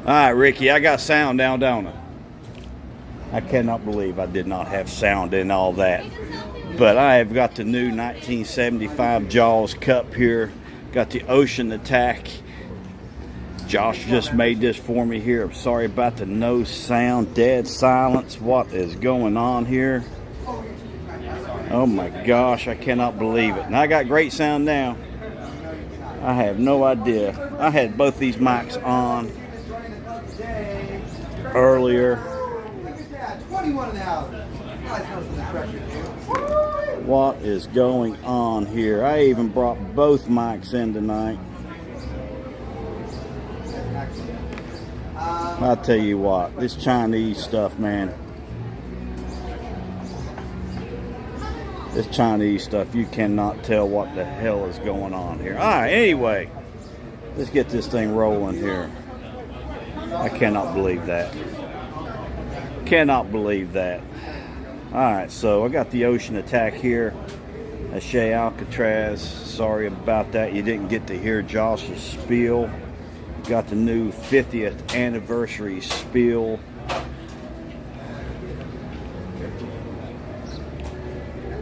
All right, Ricky, I got sound down, don't I? I cannot believe I did not have sound in all that. But I have got the new 1975 Jaws Cup here. Got the Ocean Attack. Josh just made this for me here. I'm sorry about the no sound, dead silence. What is going on here? Oh my gosh, I cannot believe it. And I got great sound now. I have no idea. I had both these mics on earlier. What is going on here? I even brought both mics in tonight. I'll tell you what, this Chinese stuff, man. This Chinese stuff, you cannot tell what the hell is going on here. All right, anyway, let's get this thing rolling here. I cannot believe that. Cannot believe that. All right, so I got the Ocean Attack here at Shea Alcatraz. Sorry about that. You didn't get to hear Josh's spiel. Got the new 50th anniversary spiel.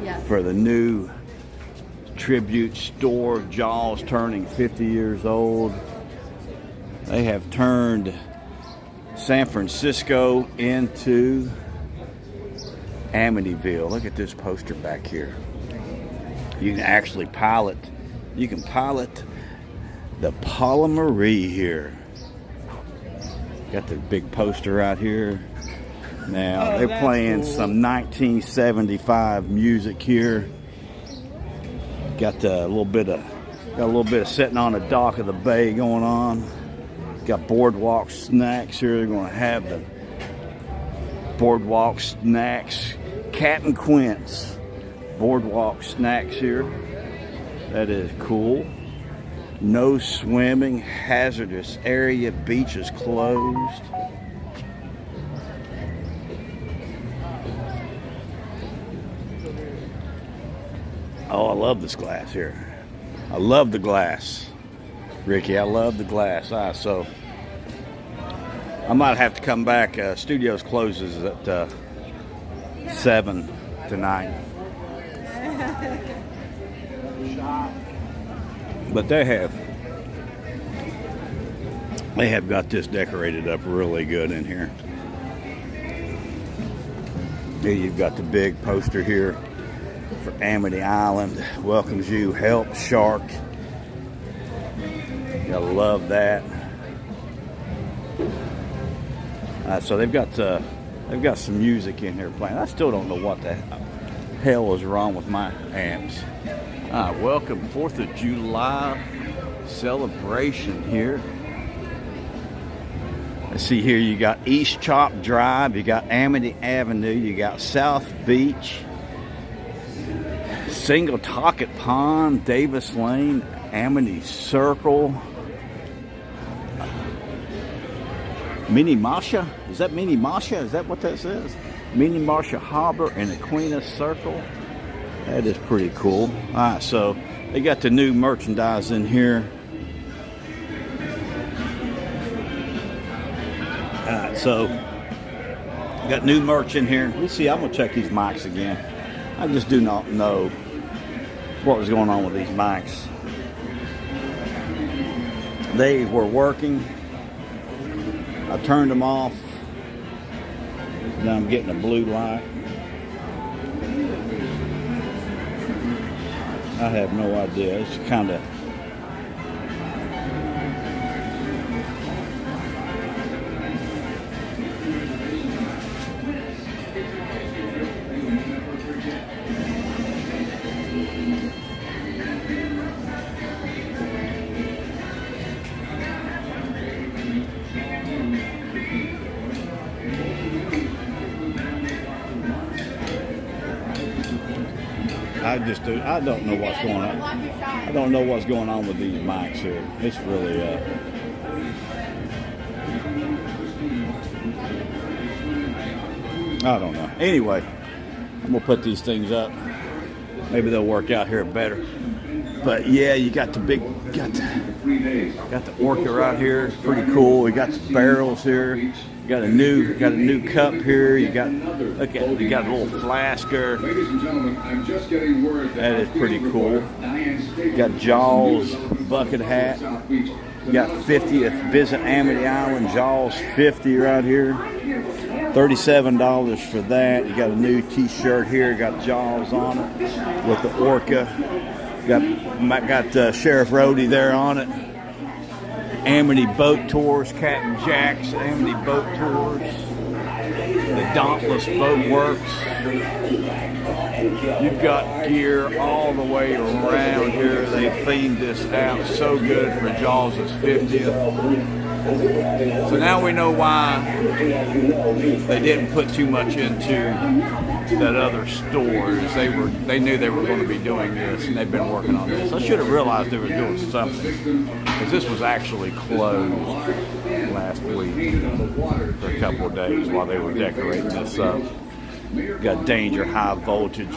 Yes. For the new tribute store, Jaws turning 50 years old. They have turned San Francisco into Amityville. Look at this poster back here. You can actually pilot. You can pilot the Marie here. Got the big poster out here. Now they're playing some 1975 music here. Got a little bit of sitting on the dock of the bay going on. Got boardwalk snacks here. They're going to have the boardwalk snacks. Captain Quint's boardwalk snacks here. That is cool. No swimming, hazardous area, beaches closed. Oh, I love this glass here. I love the glass. Ricky, I love the glass. So I might have to come back. Studios closes at 7 tonight. But they have got this decorated up really good in here. Here you've got the big poster here for Amity Island. Welcomes you, help shark. Gotta love that. So they've got some music in here playing. I still don't know what the hell is wrong with my amps. Welcome 4th of July celebration here. Let's see here, you got East Chop Drive, you got Amity Avenue, you got South Beach, Single Tocket Pond, Davis Lane, Amity Circle, Mini Masha. Is that Mini Masha? Is that what that says? Mini Masha Harbor and Aquinas Circle. That is pretty cool. All right, so they got the new merchandise in here. All right, so got new merch in here. Let's see, I'm gonna check these mics again. I just do not know what was going on with these mics. They were working. I turned them off. Now I'm getting a blue light. I have no idea. It's kind of... I don't know what's going on. I don't know what's going on with these mics here. It's really, I don't know. Anyway, I'm going to put these things up. Maybe they'll work out here better. But yeah, you got the big, got the Got the Orca right here. It's pretty cool. We got the barrels here. You got a new cup here. You got look at you got a little flasker. That is pretty cool. You got Jaws bucket hat. You got 50th Visit Amity Island Jaws 50 right here. $37 for that. You got a new T-shirt here. Got Jaws on it with the Orca. Got Sheriff Rhodey there on it. Amity Boat Tours, Captain Jack's Amity Boat Tours. The Dauntless Boat Works. You've got gear all the way around here. They themed this out so good for Jaws' 50th. So now we know why they didn't put too much into that other stores. They knew they were going to be doing this, and they've been working on this. I should have realized they were doing something, because this was actually closed last week for a couple of days while they were decorating this up. Got Danger High Voltage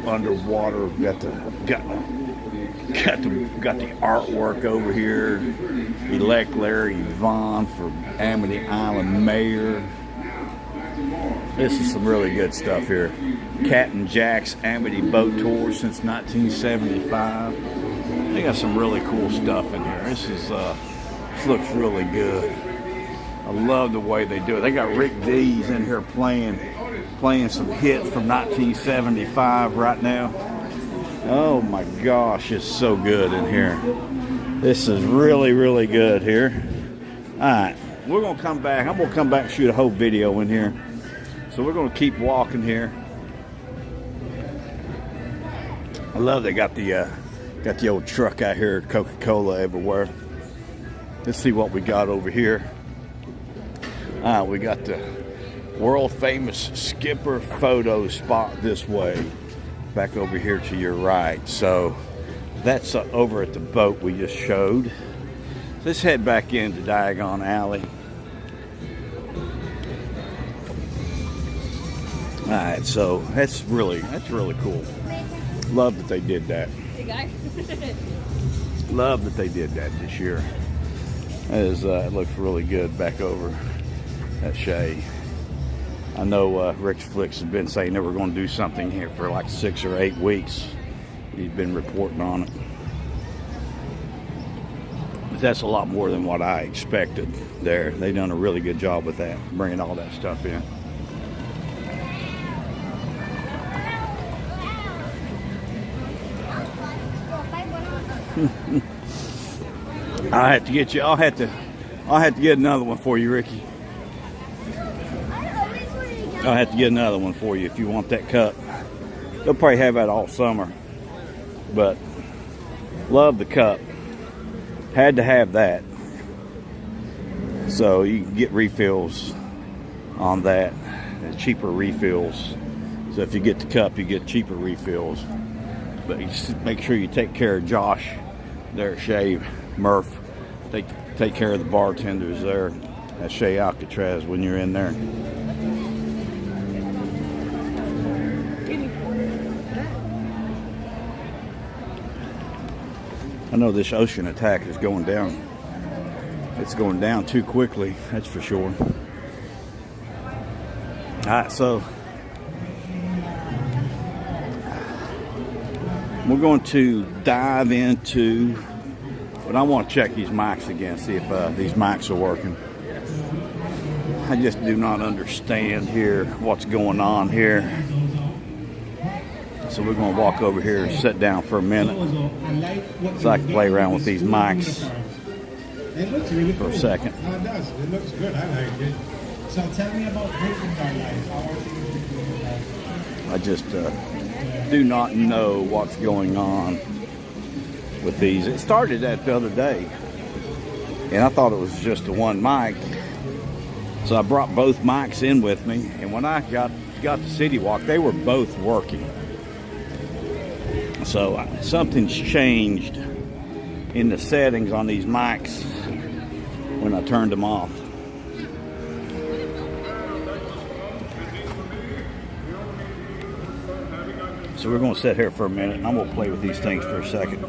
underwater. Got the artwork over here. Elect Larry Vaughn for Amity Island Mayor. This is some really good stuff here. Captain Jack's Amity Boat Tour since 1975. They got some really cool stuff in here. This looks really good. I love the way they do it. They got Rick Dees in here playing some hits from 1975 right now. Oh my gosh, it's so good in here. This is really, really good here. Alright, we're going to come back. I'm going to come back and shoot a whole video in here. So we're going to keep walking here. I love they got the old truck out here, Coca-Cola everywhere. Let's see what we got over here. We got the world famous Skipper photo spot this way. Back over here to your right. So that's over at the boat we just showed. Let's head back into Diagon Alley. Alright, so that's really cool. Love that they did that. Love that they did that this year. It looks really good back over at Shea. I know Rick Flicks has been saying they were going to do something here for like 6 or 8 weeks. He's been reporting on it. But that's a lot more than what I expected there. They've done a really good job with that, bringing all that stuff in. I'll have to get you. I'll have to get another one for you, Ricky. I'll have to get another one for you if you want that cup. They'll probably have that all summer. But love the cup. Had to have that. So you can get refills on that. Cheaper refills. So if you get the cup, you get cheaper refills. But you just make sure you take care of Josh there at Shea, Murph. Take care of the bartenders there at Shea Alcatraz when you're in there. I know this ocean attack is going down. It's going down too quickly, that's for sure. Alright, so we're going to dive into, but I want to check these mics again, see if these mics are working. I just do not understand here what's going on here. So we're going to walk over here and sit down for a minute so I can play around with these mics for a second. It does. It looks good. I like it. So tell me about merchandise. I just do not know what's going on with these. It started that the other day, and I thought it was just the one mic. So I brought both mics in with me, and when I got to City Walk, they were both working. So something's changed in the settings on these mics when I turned them off. So we're going to sit here for a minute, and I'm going to play with these things for a second.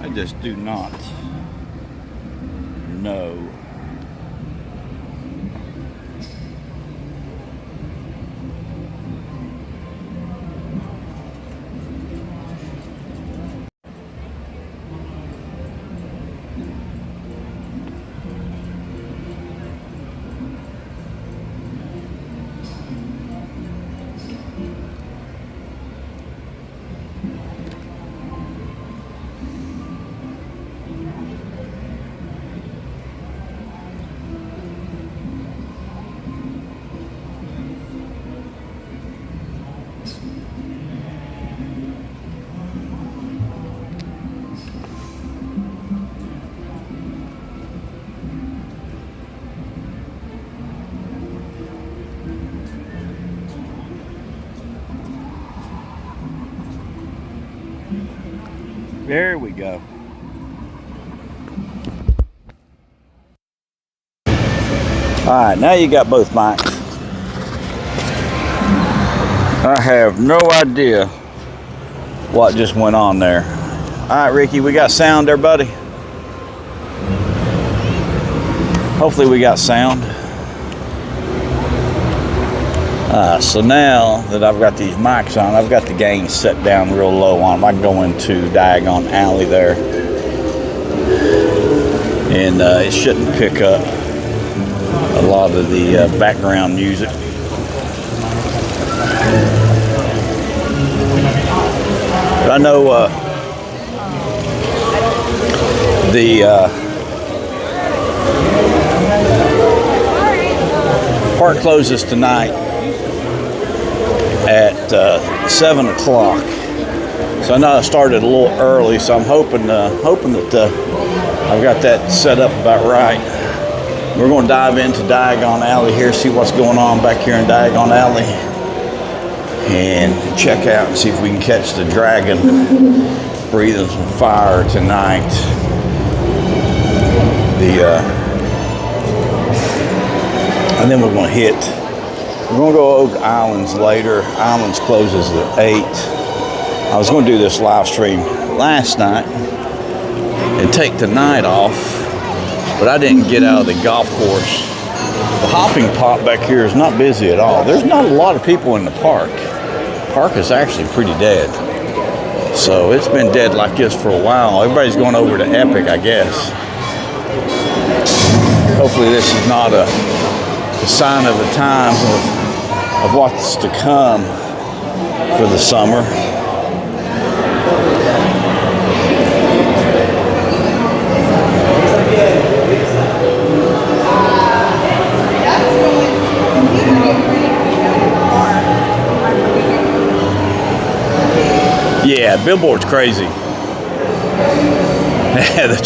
I just do not know. There we go. Alright, now you got both mics. I have no idea what just went on there. Alright, Ricky, we got sound there, buddy? Hopefully we got sound. So now that I've got these mics on, I've got the gain set down real low on them. I can go into Diagon Alley there, and it shouldn't pick up a lot of the background music. But I know the park closes tonight at 7 o'clock. So I know I started a little early, so I'm hoping that I've got that set up about right. We're going to dive into Diagon Alley here, see what's going on back here in Diagon Alley, and check out and see if we can catch the dragon breathing some fire tonight. And then we're going to we're going to go over to Islands later. Islands closes at 8. I was going to do this live stream last night and take the night off, but I didn't get out of the golf course. The hopping pot back here is not busy at all. There's not a lot of people in the park. The park is actually pretty dead. So it's been dead like this for a while. Everybody's going over to Epic, I guess. Hopefully this is not a sign of the times of what's to come for the summer. Yeah, billboard's crazy. the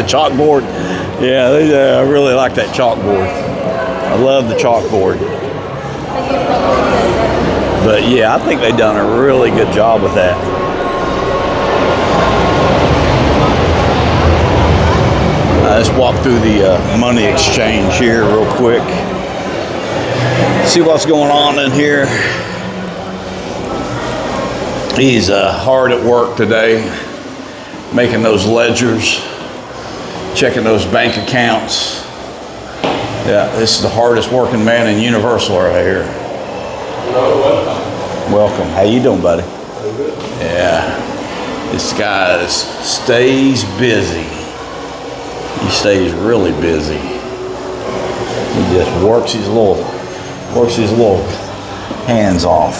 chalkboard. Yeah, I really like that chalkboard. I love the chalkboard. But yeah, I think they've done a really good job with that. Let's walk through the money exchange here real quick. See what's going on in here. He's hard at work today, making those ledgers, checking those bank accounts. Yeah, this is the hardest working man in Universal right here. Welcome. How you doing, buddy? Yeah. This guy stays busy. He stays really busy. He just works his little hands off.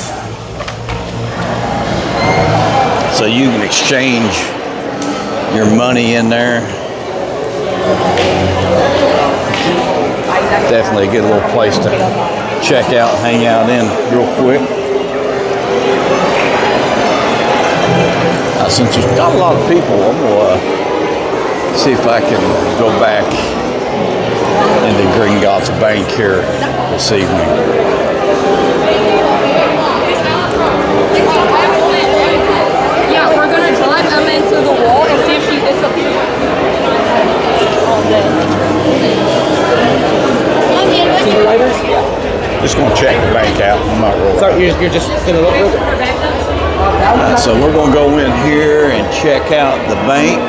So you can exchange your money in there. Definitely a good little place to check out and hang out in real quick. Since there's got a lot of people, I'm going to see if I can go back into Gringotts Bank here this evening. Yeah, we're going to drive Emma into the wall and see if she disappears. Just going to check the bank out. I'm not rolling. So you're just going to look real quick? So we're going to go in here and check out the bank.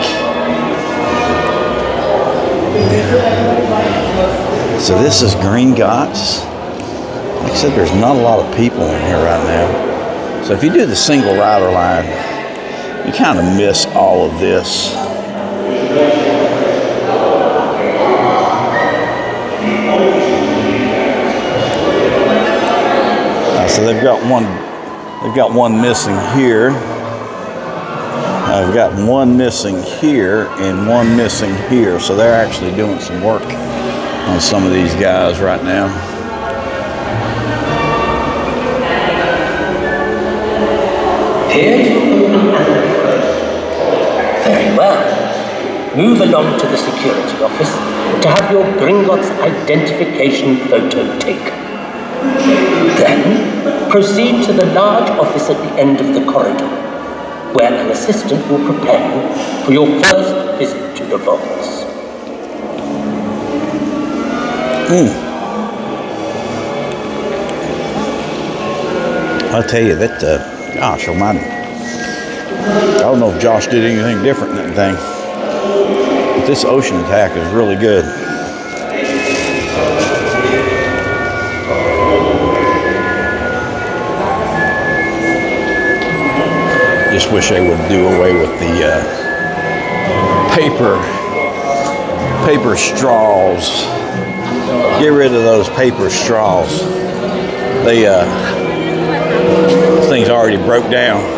So this is Green Gots. Like I said, there's not a lot of people in here right now. So if you do the single rider line, you kind of miss all of this. So they've got one missing here. I've got one missing here and one missing here. So they're actually doing some work on some of these guys right now. Very well. Move along to the security office to have your Gringotts identification photo taken. Then, proceed to the large office at the end of the corridor, where an assistant will prepare you for your first visit to the vaults. I'll tell you that, gosh almighty. I don't know if Josh did anything different than that thing. But this ocean attack is really good. Just wish they would do away with the paper straws. Get rid of those paper straws. They this thing's already broke down.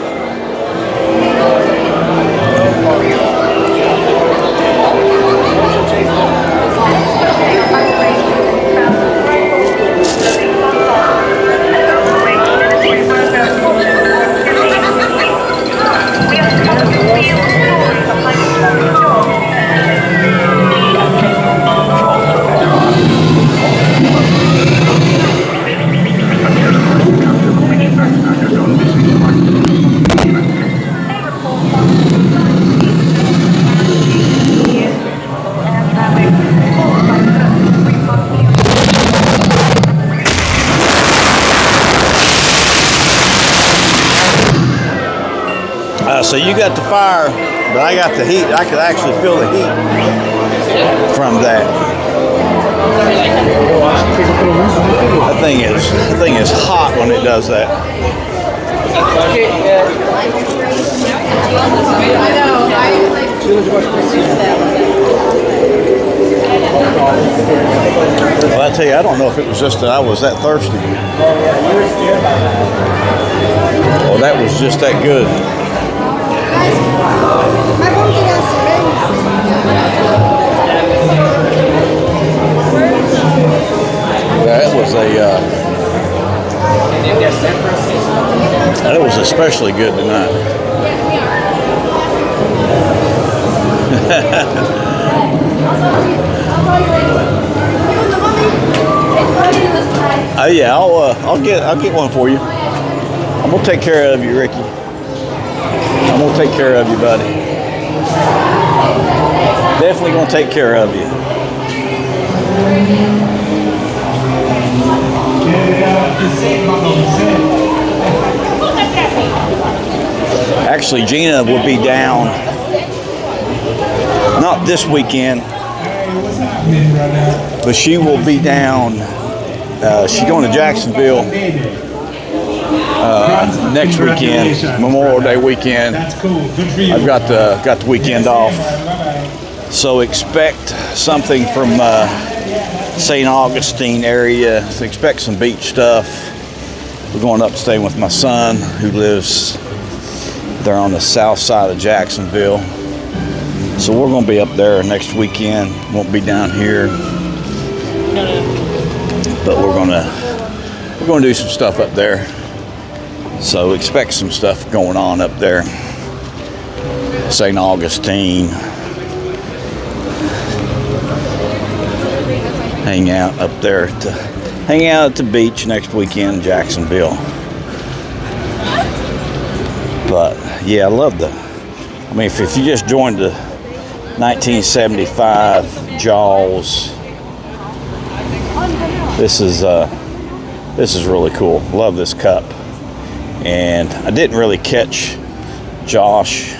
So you got the fire, but I got the heat. I could actually feel the heat from that. That thing is hot when it does that. Well, I tell you, I don't know if it was just that I was that thirsty. Well, that was just that good. That was especially good tonight. Yeah, I'll get one for you. I'm gonna take care of you, Ricky. I'm gonna take care of you, buddy. Definitely gonna take care of you. Actually, Gina will be down, not this weekend, but she will be down. She's going to Jacksonville next weekend, Memorial Day weekend. I've got the weekend off, so expect something from St. Augustine area. So expect some beach stuff. We're going up staying with my son, who lives there on the south side of Jacksonville. So we're going to be up there next weekend. Won't be down here, but we're going to do some stuff up there. So expect some stuff going on up there. St. Augustine. Hang out up there hang out at the beach next weekend in Jacksonville. But yeah, I love if you just joined the 1975 Jaws, this is really cool. Love this cup. And I didn't really catch Josh.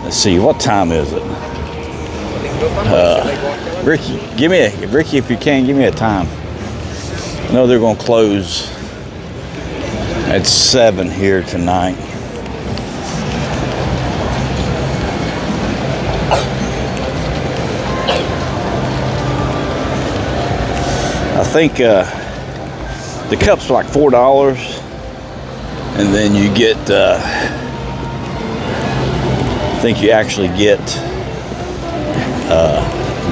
Let's see, what time is it? Ricky, Ricky, if you can, give me a time. I know they're going to close at 7 here tonight. I think the cups are like $4, and then you get, I think you actually get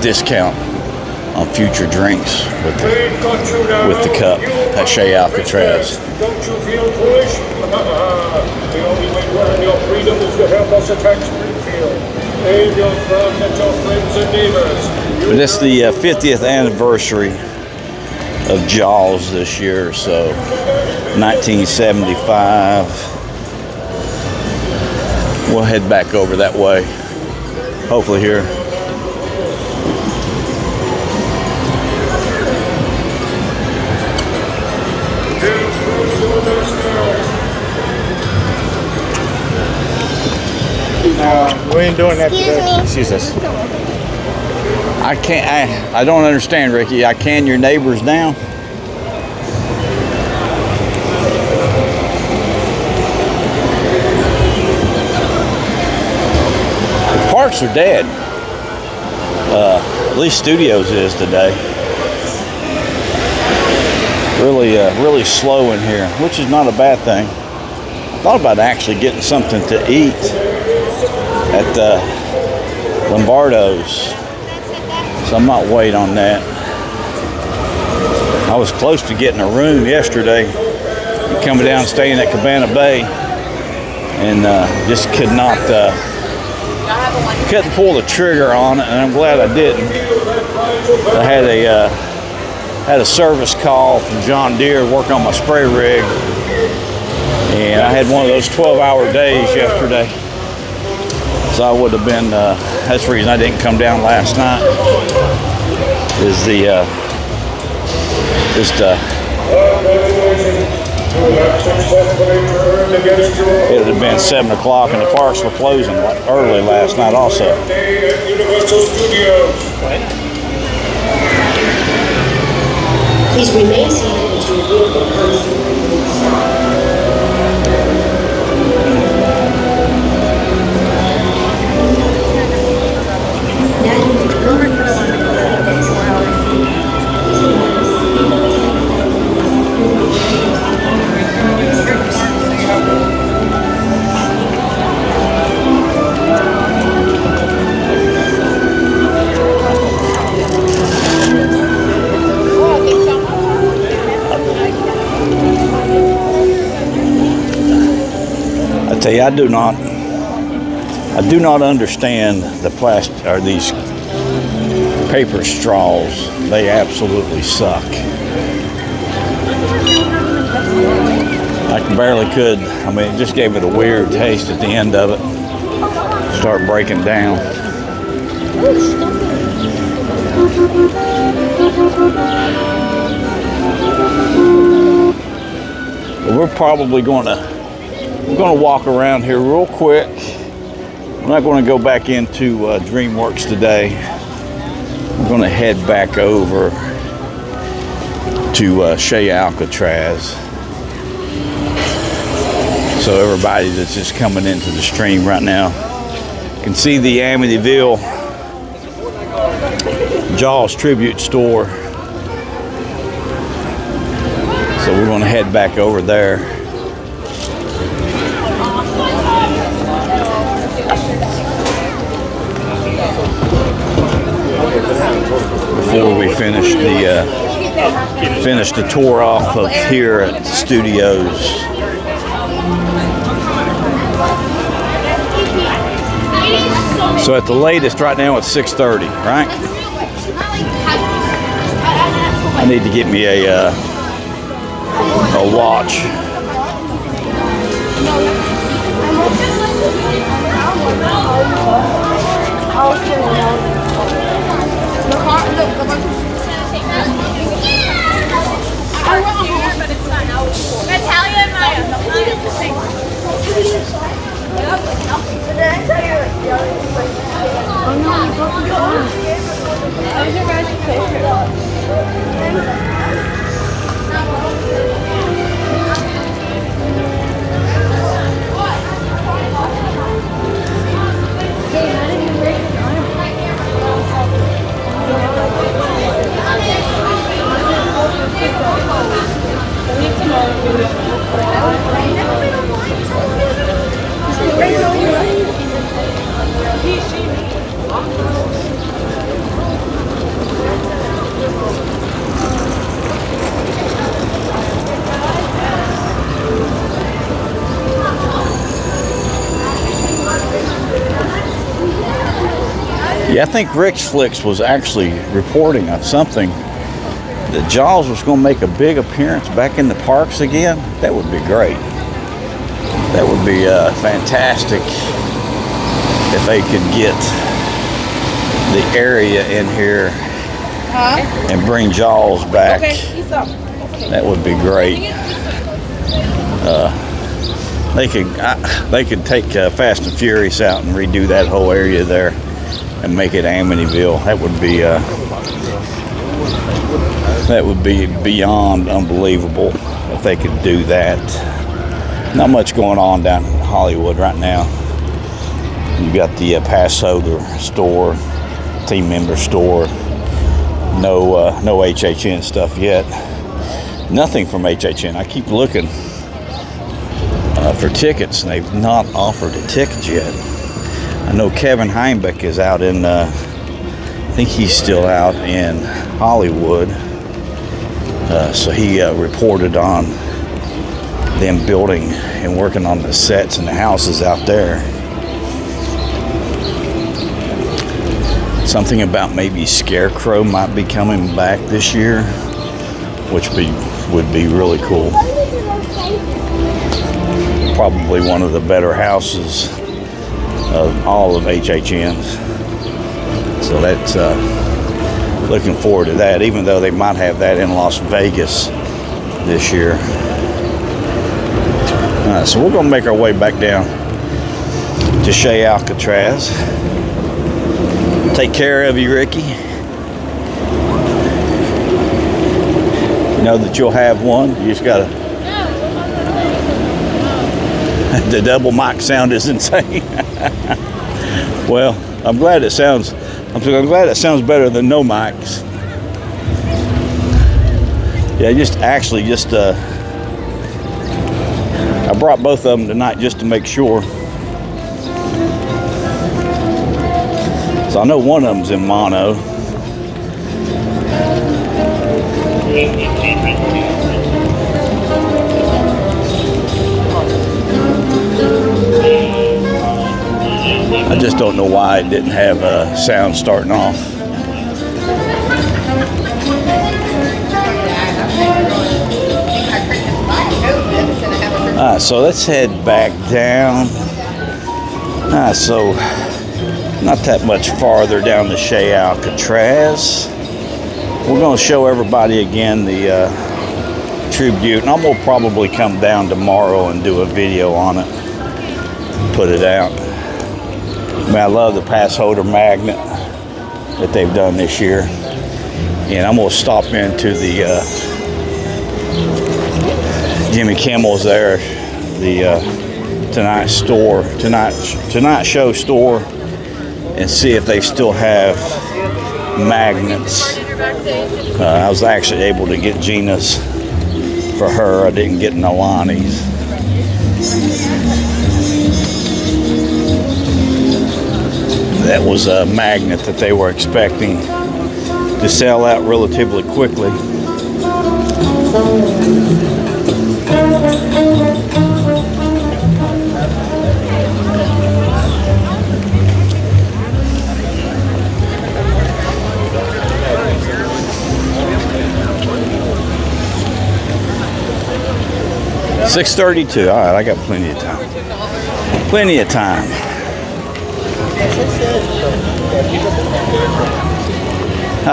discount on future drinks with the cup at Shea Alcatraz. Don't you feel foolish? The only way to earn your freedom is to help us attack Springfield. Aid your friends and your friends and neighbors. But it's the 50th anniversary of Jaws this year, so 1975. We'll head back over that way, hopefully here. We ain't doing that today. Excuse us. I don't understand, Ricky. I can your neighbors down? The parks are dead. At least Studios is today. Really slow in here, which is not a bad thing. I thought about actually getting something to eat at Lombardo's, so I might wait on that. I was close to getting a room yesterday, coming down staying at Cabana Bay, and just couldn't pull the trigger on it, and I'm glad I didn't. I had a service call from John Deere working on my spray rig, and I had one of those 12-hour days yesterday. So I would have been, that's the reason I didn't come down last night, is it would have been 7 o'clock and the parks were closing early last night also. Please remain seated until your vehicle comes to a complete stop. I tell you, I do not understand the plastic or these paper straws. They absolutely suck. I barely could. I mean, it just gave it a weird taste at the end of it. Start breaking down. But we're probably going to walk around here real quick. I'm not going to go back into DreamWorks today. I'm going to head back over to Shea Alcatraz. So everybody that's just coming into the stream right now can see the Amityville Jaws tribute store. So we're going to head back over there. Before we finish the tour off of here at the Studios. So at the latest right now it's 6:30, right? I need to get me a watch. Natalia and Maya. Yeah, I think Rick's Flicks was actually reporting on something that Jaws was going to make a big appearance back in the parks again. That would be great. That would be fantastic if they could get the area in here and bring Jaws back. That would be great. They could take Fast and Furious out and redo that whole area there and make it Amityville. That would be beyond unbelievable if they could do that. Not much going on down in Hollywood right now. You got the pass holder store, team member store. No HHN stuff yet. Nothing from HHN. I keep looking for tickets, and they've not offered a ticket yet. I know Kevin Heimbeck is out in, I think he's still out in Hollywood. So he reported on them building and working on the sets and the houses out there. Something about maybe Scarecrow might be coming back this year, which would be really cool. Probably one of the better houses of all of HHN's. So that's looking forward to that, even though they might have that in Las Vegas this year. So we're going to make our way back down to Shea Alcatraz. Take care of you, Ricky. You know that you'll have one. You just gotta. The double mic sound is insane. Well, I'm glad it sounds better than no mics. Yeah, I brought both of them tonight just to make sure. So I know one of them's in mono. I just don't know why it didn't have a sound starting off. So let's head back down. So not that much farther down the Shea Alcatraz. We're going to show everybody again the Tribute, and I'm going to probably come down tomorrow and do a video on it, put it out. I mean, I love the pass holder magnet that they've done this year. And I'm going to stop into the Jimmy Kimmel's there, the Tonight Show store, and see if they still have magnets. I was actually able to get Gina's for her. I didn't get Nalani's. That was a magnet that they were expecting to sell out relatively quickly. $6:32. All right, I got plenty of time. Plenty of time.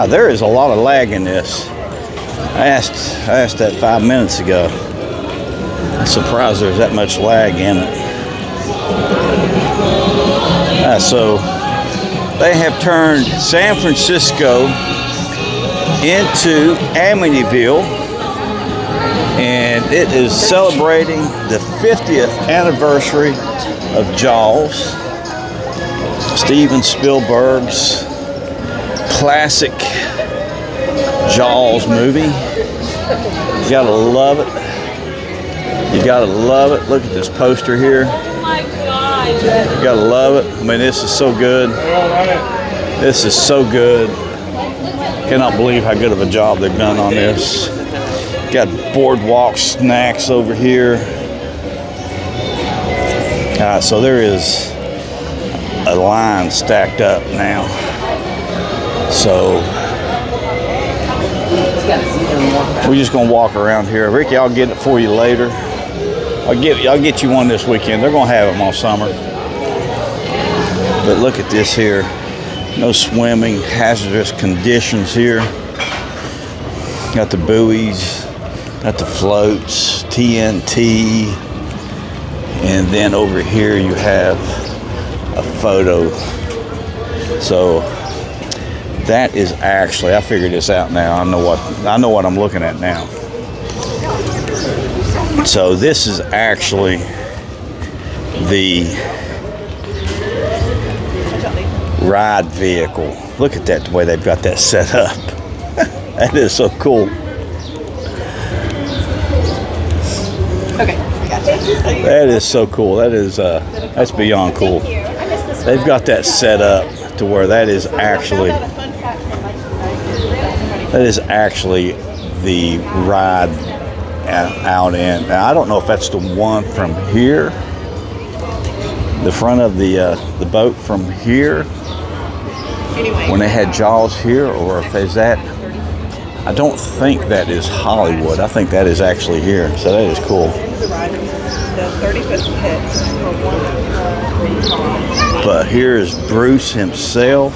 There is a lot of lag in this. I asked that 5 minutes ago. I'm surprised there's that much lag in it. So they have turned San Francisco into Amityville, and it is celebrating the 50th anniversary of Jaws, Steven Spielberg's classic Jaws movie. You gotta love it. You gotta love it. Look at this poster here. Oh my God. You gotta love it. I mean, this is so good. This is so good. Cannot believe how good of a job they've done on this. Got boardwalk snacks over here. So there is a line stacked up now. So we're just gonna walk around here. Ricky, I'll get it for you later. I'll get you one this weekend. They're gonna have them all summer. But look at this here. No swimming, hazardous conditions here. Got the buoys, got the floats, TNT, and then over here you have a photo. So that is actually, I figured this out now. I know what I'm looking at now. So this is actually the ride vehicle. Look at that, the way they've got that set up. That is so cool. Okay, I got you. That is so cool. That is that's beyond cool. They've got that set up to where that is actually the ride out in. Now I don't know if that's the one from here, the front of the boat from here when they had Jaws here, or if is that. I don't think that is Hollywood. I think that is actually here. So that is cool. But here is Bruce himself.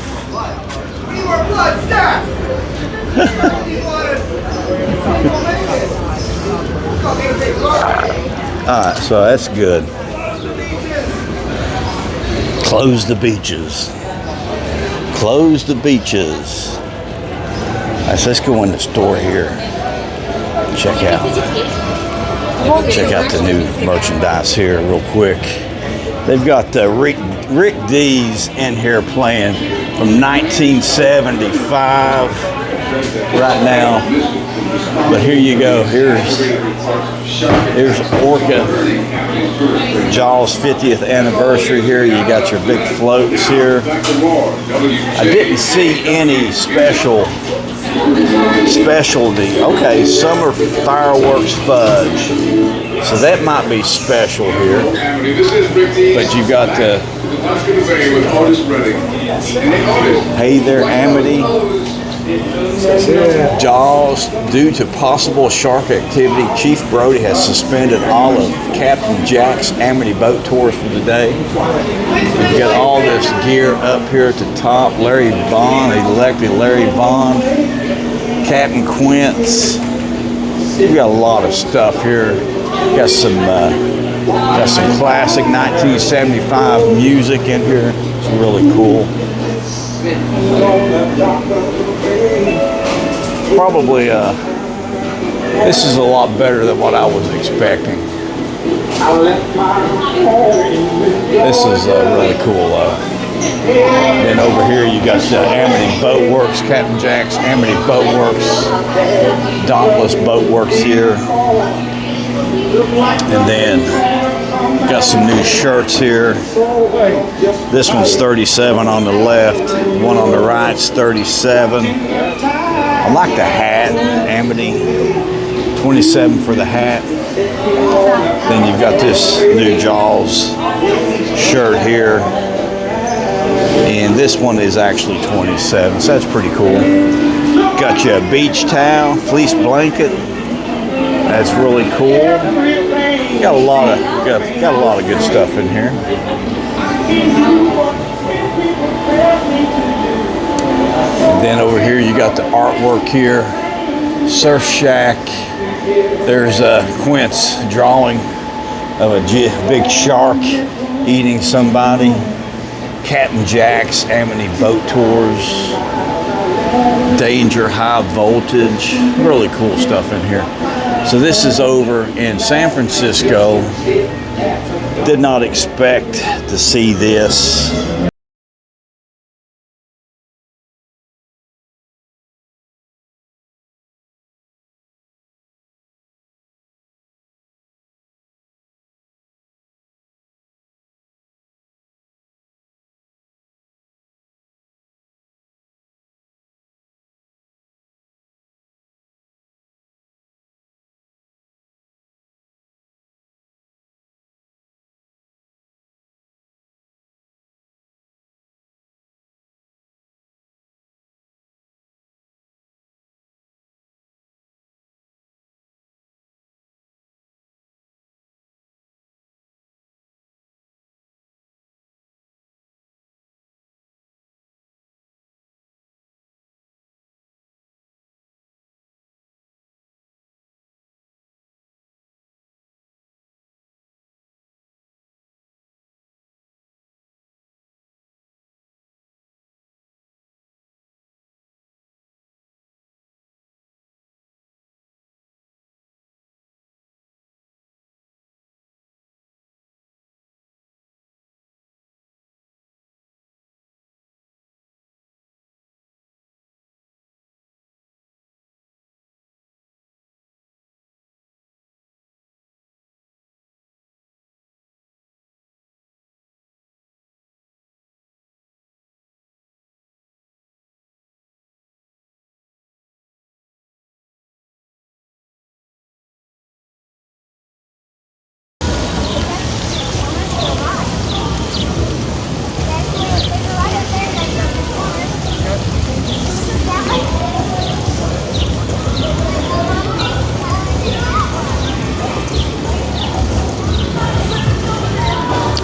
Alright, so that's good. Close the beaches. Close the beaches. Let's go in the store here. Check out the new merchandise here real quick. They've got Rick D's in here playing from 1975 right now. But here you go. Here's Orca. Jaws 50th anniversary here. You got your big floats here. I didn't see any specialty. Okay, summer fireworks fudge. So that might be special here. But you got the Hey There Amity. Jaws, due to possible shark activity, Chief Brody has suspended all of Captain Jack's Amity boat tours for the day. We've got all this gear up here at the top. Larry Vaughn, elected Larry Vaughn, Captain Quince. We've got a lot of stuff here. Got some classic 1975 music in here. It's really cool. Probably this is a lot better than what I was expecting. This is really cool. Then over here you got the Amity Boat Works, Captain Jack's Amity Boat Works, Dauntless Boat Works here. And then got some new shirts here. This one's 37 on the left, one on the right's 37. I like the hat, Amity, 27 for the hat. Then you've got this new Jaws shirt here. And this one is actually 27, so that's pretty cool. Got you a beach towel, fleece blanket. That's really cool. Got a lot of good stuff in here. And then over here you got the artwork here. Surf Shack. There's Quince drawing of a big shark eating somebody. Captain Jack's Amity Boat Tours. Danger High Voltage. Really cool stuff in here. So this is over in San Francisco. Did not expect to see this.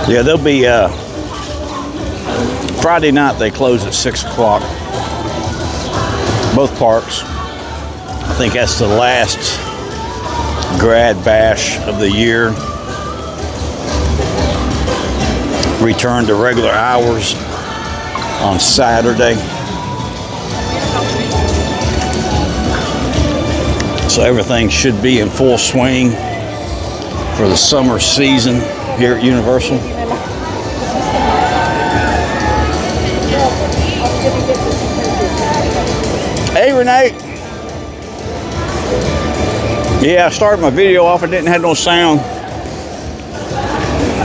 Yeah, they'll be Friday night. They close at 6 o'clock. Both parks. I think that's the last grad bash of the year. Return to regular hours on Saturday. So everything should be in full swing for the summer season here at Universal. Hey, Renee. Yeah, I started my video off. I didn't have no sound.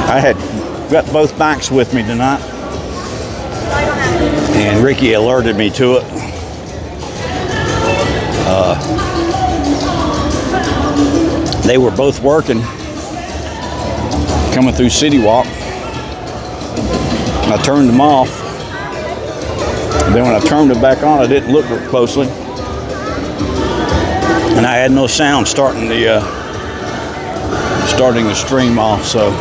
I had got both bikes with me tonight, and Ricky alerted me to it. They were both working, coming through City Walk. I turned them off. Then when I turned them back on, I didn't look closely, and I had no sound starting the stream off. So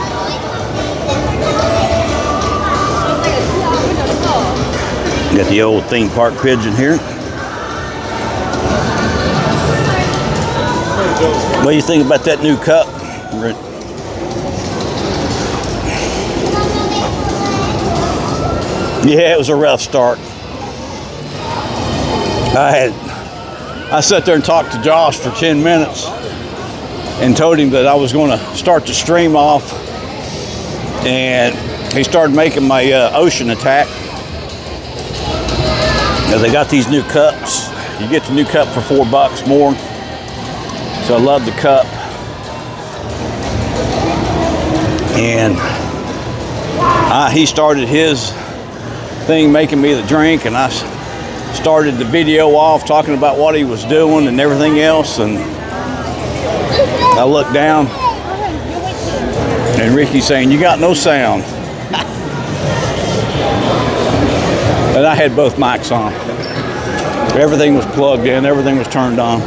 got the old theme park pigeon here. What do you think about that new cup? Yeah, it was a rough start. I sat there and talked to Josh for 10 minutes and told him that I was going to start the stream off, and he started making my ocean attack. Now they got these new cups. You get the new cup for $4 more. So I love the cup. And he started his thing making me the drink, and I started the video off talking about what he was doing and everything else. And I looked down, and Ricky's saying, "You got no sound." And I had both mics on. Everything was plugged in, everything was turned on.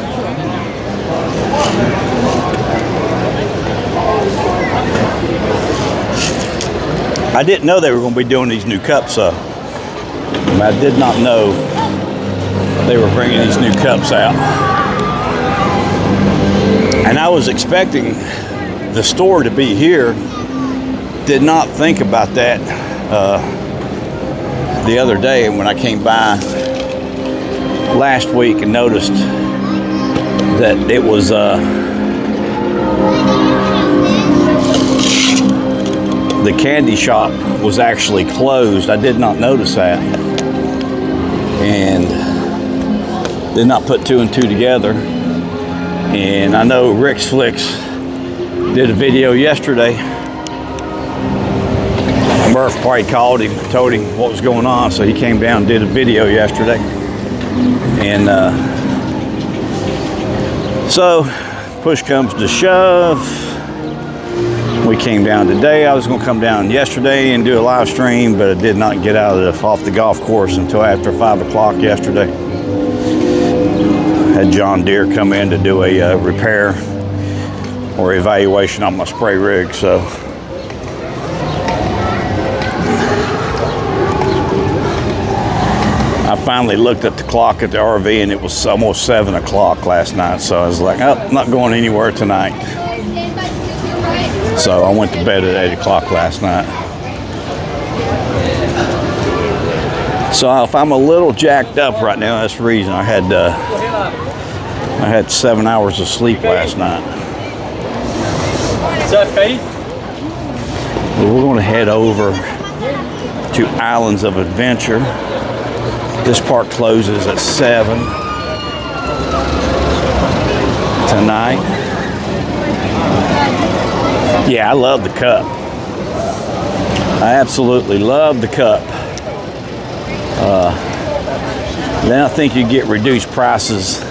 I didn't know they were going to be doing these new cups up. I did not know they were bringing these new cups out. And I was expecting the store to be here. Did not think about that the other day when I came by last week and noticed that it was the candy shop was actually closed. I did not notice that, and did not put two and two together. And I know Rick's Flicks did a video yesterday. Murph probably called him, told him what was going on, so he came down and did a video yesterday. And so push comes to shove, we came down today. I was going to come down yesterday and do a live stream, but I did not get off the golf course until after 5 o'clock yesterday. Had John Deere come in to do a repair or evaluation on my spray rig. So I finally looked at the clock at the RV, and it was almost 7 o'clock last night. So I was like, oh, I'm not going anywhere tonight. So I went to bed at 8 o'clock last night. So if I'm a little jacked up right now, that's the reason. I had 7 hours of sleep last night. Is that okay? We're going to head over to Islands of Adventure. This park closes at 7 tonight. Yeah, I love the cup. I absolutely love the cup. Then I think you get reduced prices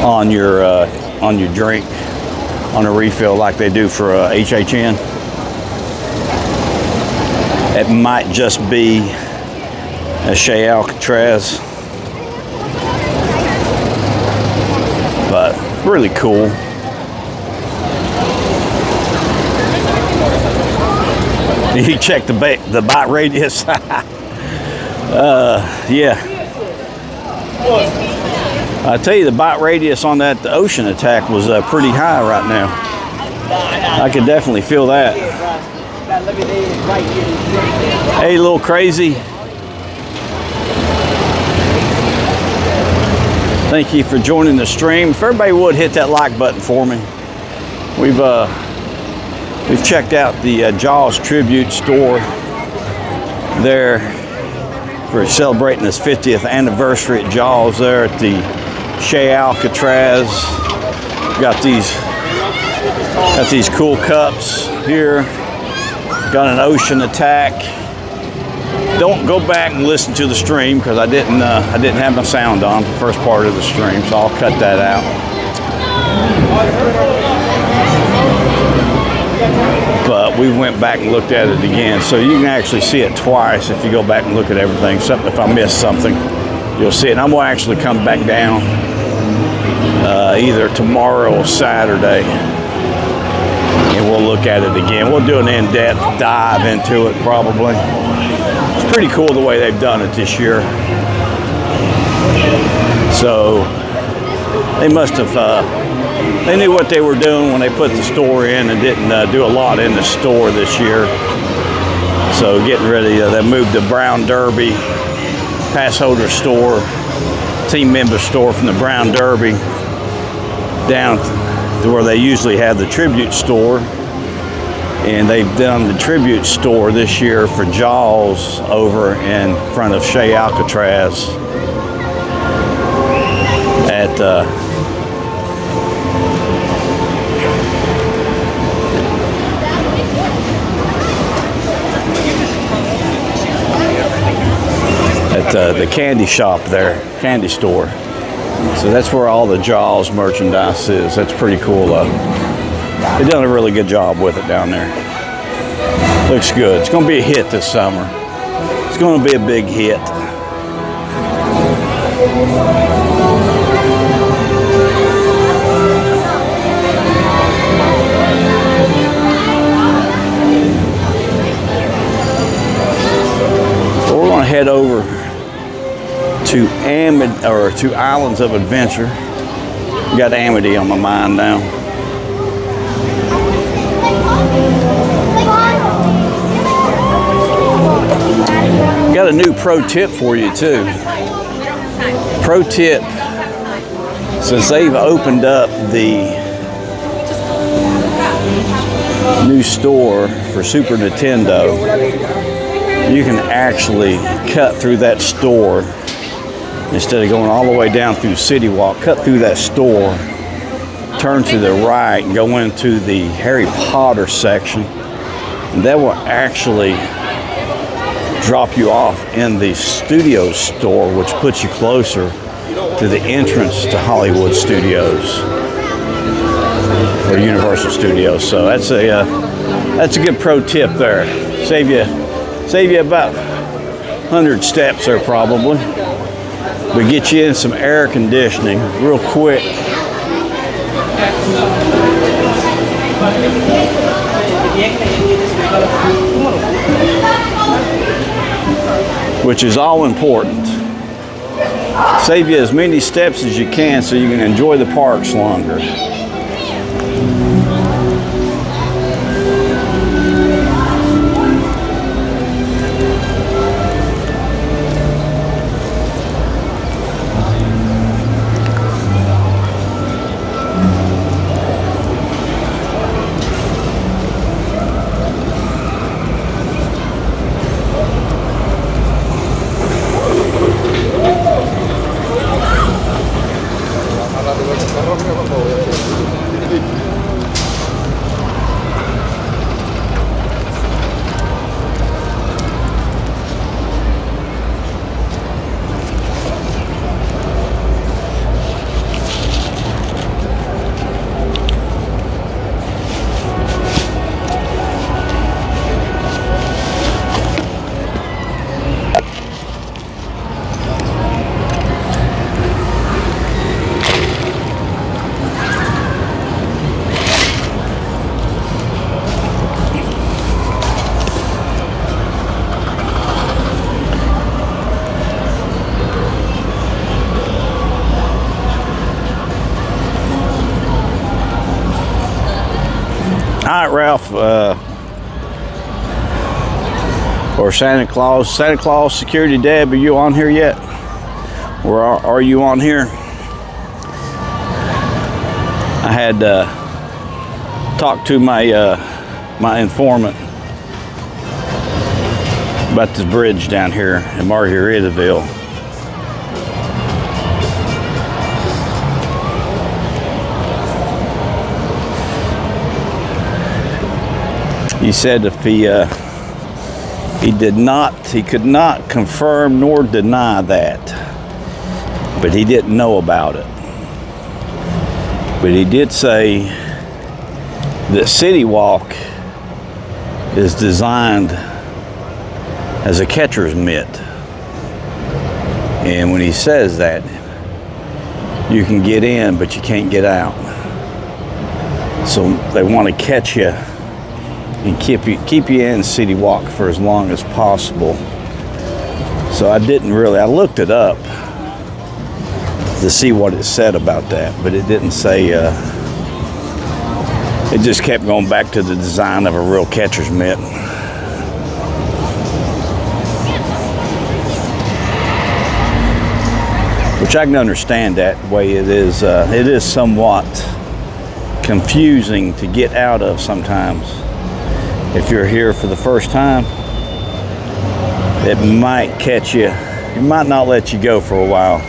on your drink on a refill like they do for HHN. It might just be a Shea Alcatraz, but really cool. You check the bite radius. Yeah. I tell you, the bite radius on that ocean attack was pretty high right now. I could definitely feel that. Hey, little crazy. Thank you for joining the stream. If everybody would hit that like button for me. We've checked out the Jaws tribute store there for celebrating this 50th anniversary at Jaws there at the Chez Alcatraz. Got these cool cups here. Got an ocean attack. Don't go back and listen to the stream because I didn't have my sound on for the first part of the stream, so I'll cut that out. But we went back and looked at it again, so you can actually see it twice if you go back and look at everything. Something, if I missed something, you'll see it. And I'm going to actually come back down either tomorrow or Saturday, and we'll look at it again. We'll do an in-depth dive into it probably. It's pretty cool the way they've done it this year. So they must have they knew what they were doing when they put the store in and didn't do a lot in the store this year. So getting ready, they moved the Brown Derby pass holder store, team member store from the Brown Derby down to where they usually have the tribute store. And they've done the tribute store this year for Jaws over in front of Chez Alcatraz at the candy shop there, candy store. So that's where all the Jaws merchandise is. That's pretty cool though. They've done a really good job with it down there. Looks good. It's going to be a hit this summer. It's going to be a big hit. So we're going to head over to Islands of Adventure. Got Amity on my mind now. Got a new pro tip for you too. Pro tip, since they've opened up the new store for Super Nintendo, you can actually cut through that store instead of going all the way down through City Walk. Cut through that store, turn to the right and go into the Harry Potter section, and that will actually drop you off in the studio store, which puts you closer to the entrance to Hollywood Studios or Universal Studios. So that's a good pro tip there. Save you about 100 steps there probably. But get you in some air conditioning real quick. Which is all important. Save you as many steps as you can so you can enjoy the parks longer. right, Ralph. Or Santa Claus. Santa Claus Security Deb, are you on here yet? Or are you on here? I had talked to my my informant about this bridge down here in Margaritaville. He said if he could not confirm nor deny that, but he didn't know about it. But he did say that City Walk is designed as a catcher's mitt. And when he says that, you can get in, but you can't get out. So they want to catch you and keep you in City Walk for as long as possible. So I looked it up to see what it said about that, but it didn't say, it just kept going back to the design of a real catcher's mitt. Which I can understand that way. It is somewhat confusing to get out of sometimes. If you're here for the first time, it might catch you. It might not let you go for a while.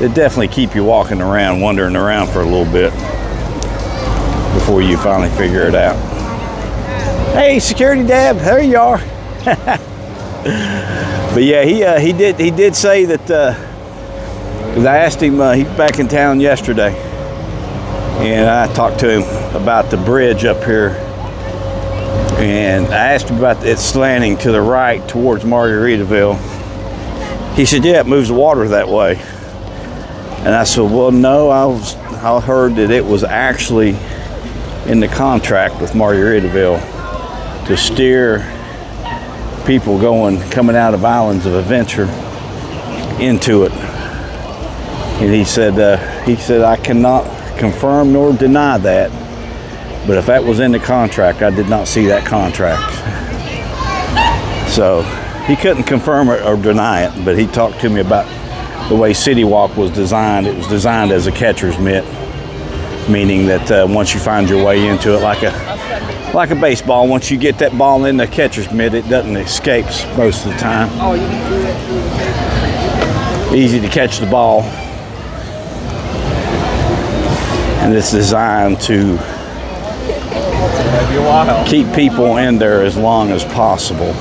It definitely keep you walking around, wandering around for a little bit before you finally figure it out. Hey, Security Dab, there you are. But yeah, he did say that. Because I asked him, he's back in town yesterday, and I talked to him about the bridge up here. And I asked him about it slanting to the right towards Margaritaville. He said, yeah, it moves the water that way. And I said, well, no, I heard that it was actually in the contract with Margaritaville to steer people coming out of Islands of Adventure into it. And he said, I cannot confirm nor deny that. But if that was in the contract, I did not see that contract. So he couldn't confirm it or deny it, but he talked to me about the way City Walk was designed. It was designed as a catcher's mitt, meaning that once you find your way into it, like a baseball, once you get that ball in the catcher's mitt, it doesn't escape most of the time. Easy to catch the ball. And it's designed to keep people in there as long as possible.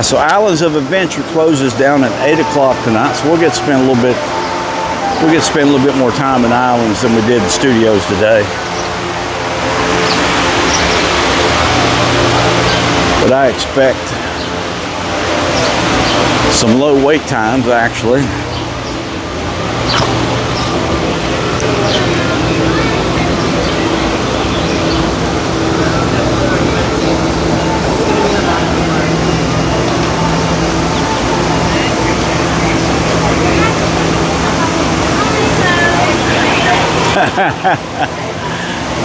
So Islands of Adventure closes down at 8 o'clock tonight, so we'll get to spend a little bit more time in Islands than we did in studios today. But I expect some low wait times, actually.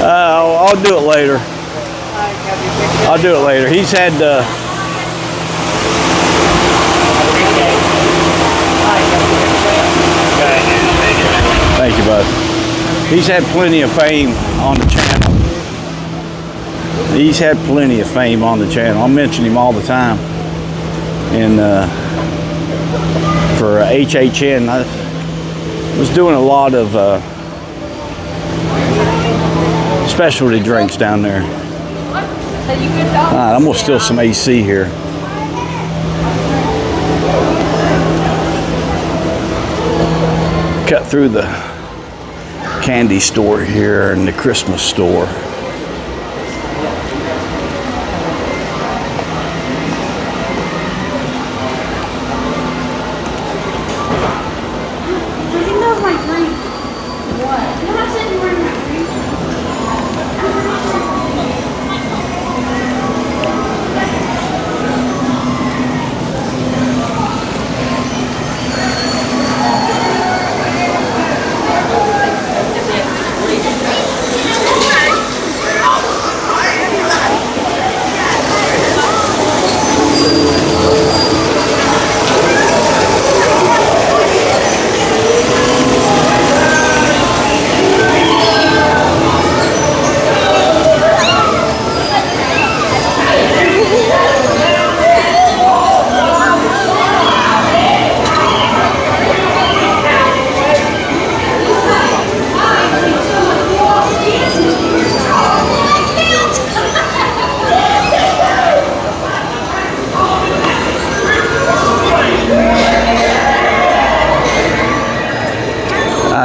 I'll do it later. He's had thank you, bud. He's had plenty of fame on the channel. I'll mention him all the time. And for HHN, I was doing a lot of specialty drinks down there. Alright, I'm gonna steal some AC here. Cut through the candy store here and the Christmas store.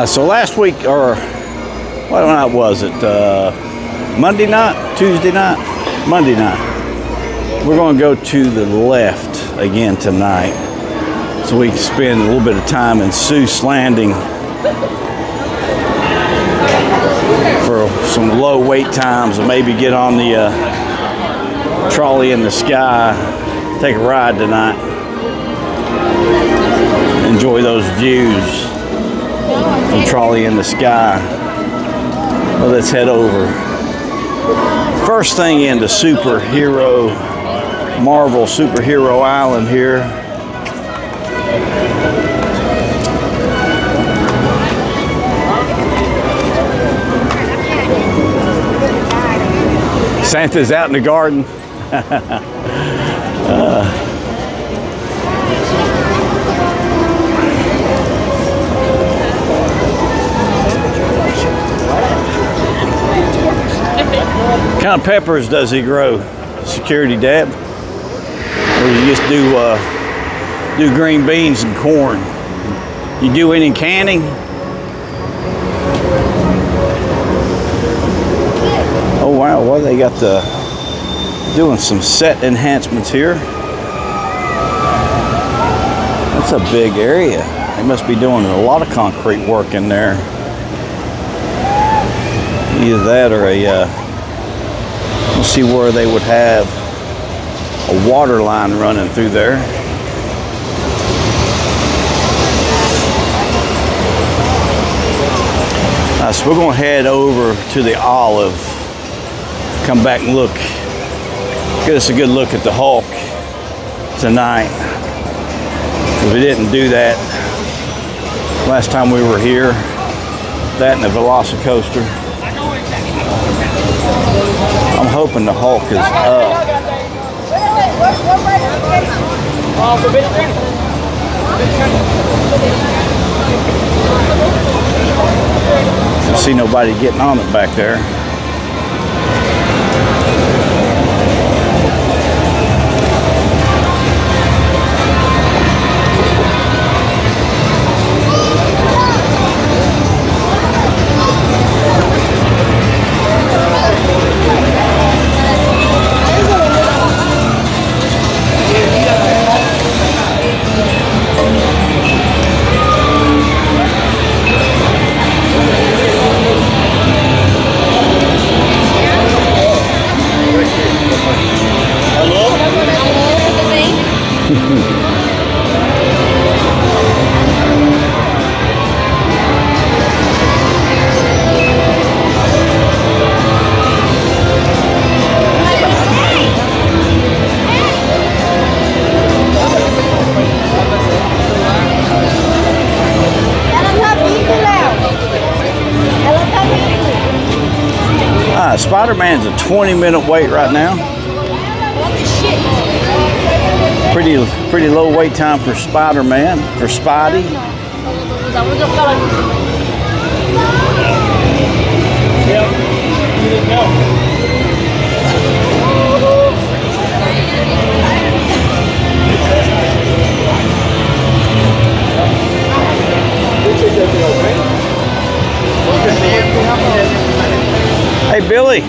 So last week, or what night was it? Monday night? Tuesday night? Monday night. We're going to go to the left again tonight, so we can spend a little bit of time in Seuss Landing for some low wait times, and maybe get on the trolley in the sky, take a ride tonight, enjoy those views from trolley in the sky. Well, let's head over. First thing into Marvel Superhero Island here. Santa's out in the garden. What kind of peppers does he grow, Security Dad? Or you just do green beans and corn? You do any canning? Oh wow, well they got doing some set enhancements here. That's a big area. They must be doing a lot of concrete work in there. Either that or let's see where they would have a water line running through there. So we're going to head over to the Olive, come back and look, get us a good look at the Hulk tonight. Because we didn't do that last time we were here. That and the VelociCoaster. I'm hoping the Hulk is up. I don't see nobody getting on it back there. Spider-Man's a 20-minute wait right now. Pretty low wait time for Spider-Man, for Spidey. Hey, Billy.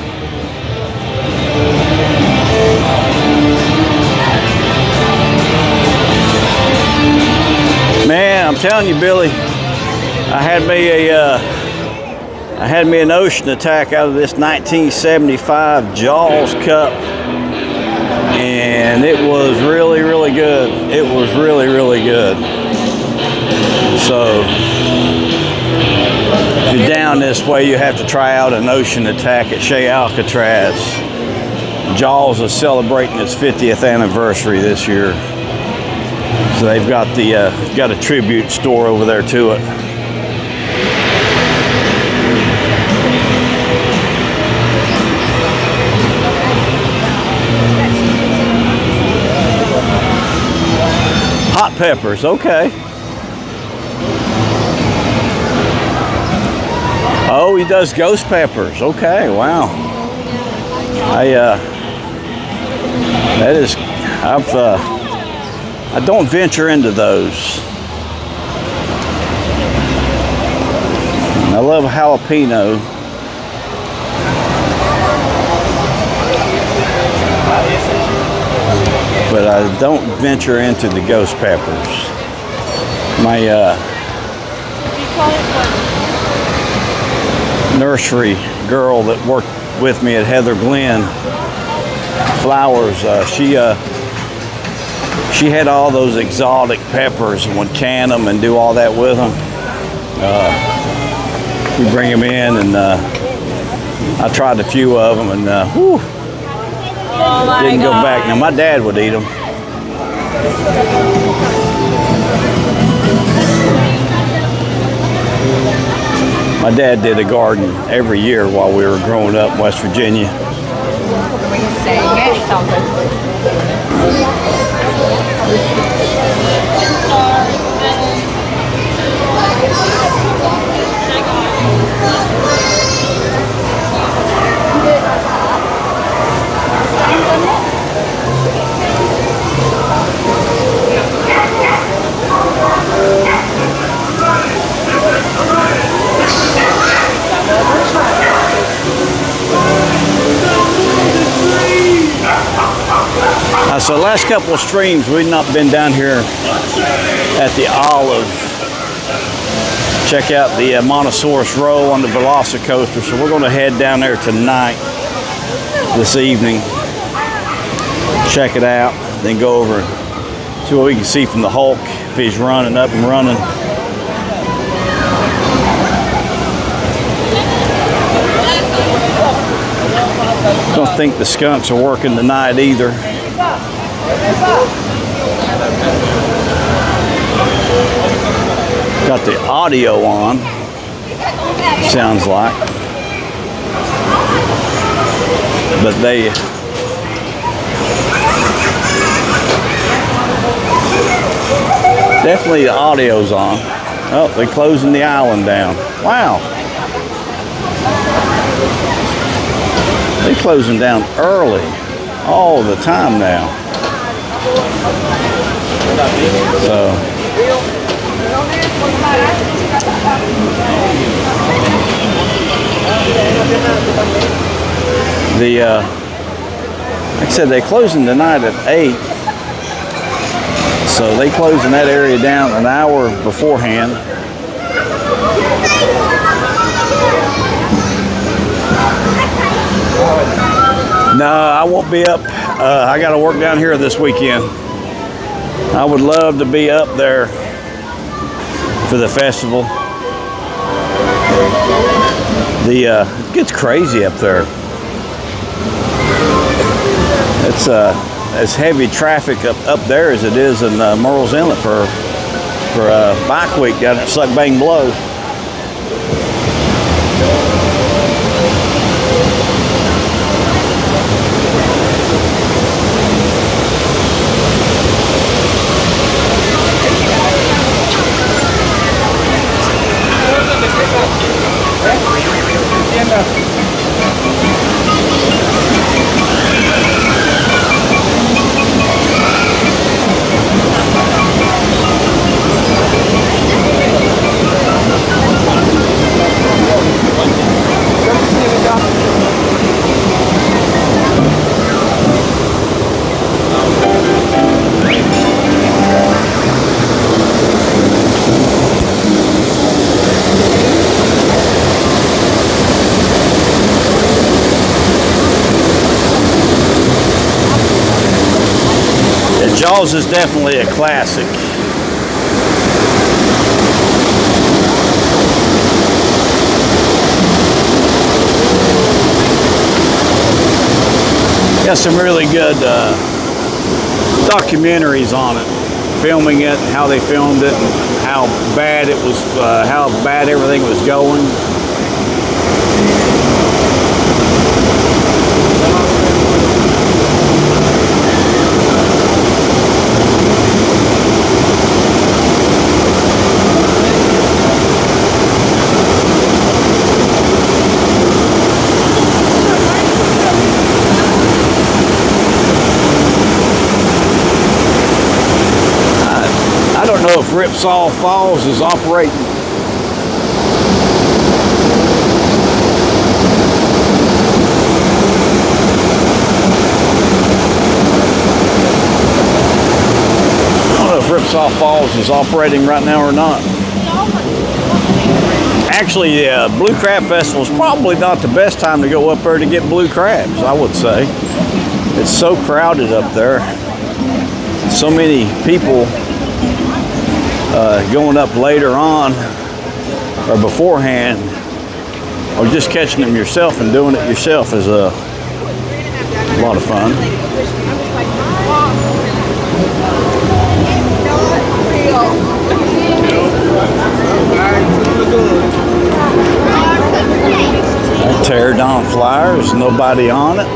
Man, I'm telling you, Billy, I had me an ocean attack out of this 1975 Jaws cup, and it was really, really good. It was really, really good. So if you're down this way, you have to try out an ocean attack at Shea Alcatraz. Jaws is celebrating its 50th anniversary this year, so they've got got a tribute store over there to it. Hot peppers, okay. Oh, he does ghost peppers. Okay, wow. I don't venture into those. I love jalapeno. But I don't venture into the ghost peppers. My nursery girl that worked with me at Heather Glen Flowers, she had all those exotic peppers and would can them and do all that with them. We bring them in, and I tried a few of them, and whew, didn't go back. Now my dad would eat them. My dad did a garden every year while we were growing up in West Virginia. So last couple of streams, we've not been down here at the Olive. Check out the Montosaurus Row on the VelociCoaster. So we're going to head down there tonight, this evening. Check it out, then go over and see what we can see from the Hulk if he's running up and running. Don't think the skunks are working tonight either. Got the audio on, sounds like, but they definitely, the audio's on. Oh, they're closing the island down. Wow, they're closing down early all the time now. So like I said, they're closing tonight at 8. So they closing that area down an hour beforehand. No, I won't be up. I got to work down here this weekend. I would love to be up there for the festival. It gets crazy up there. It's as heavy traffic up there as it is in Merle's Inlet for Bike Week down at Suck Bang Blow. Jaws is definitely a classic. Got some really good documentaries on it, filming it, how they filmed it, and how bad it was, how bad everything was going. I don't know if Ripsaw Falls is operating softballs is operating right now or not. Actually, the Blue Crab Festival is probably not the best time to go up there to get blue crabs, I would say. It's so crowded up there. So many people going up later on or beforehand, or just catching them yourself and doing it yourself is a lot of fun. Tear-down flyers, nobody on it.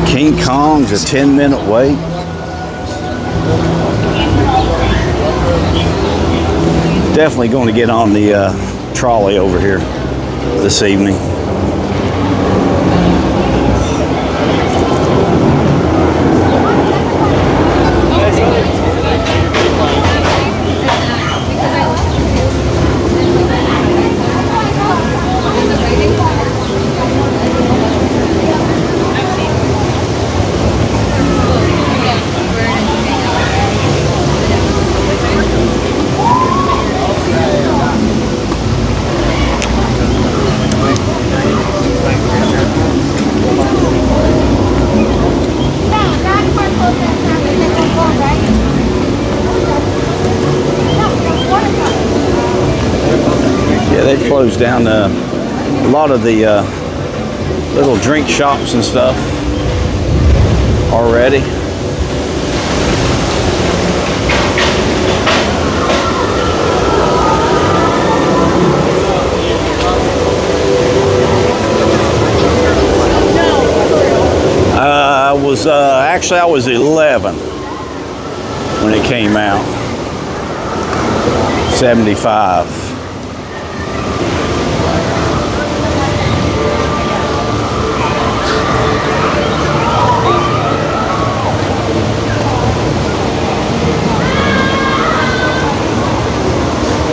King Kong's a 10-minute wait. Definitely going to get on the trolley over here this evening. They've closed down a lot of the little drink shops and stuff already. I was 11 when it came out. 75.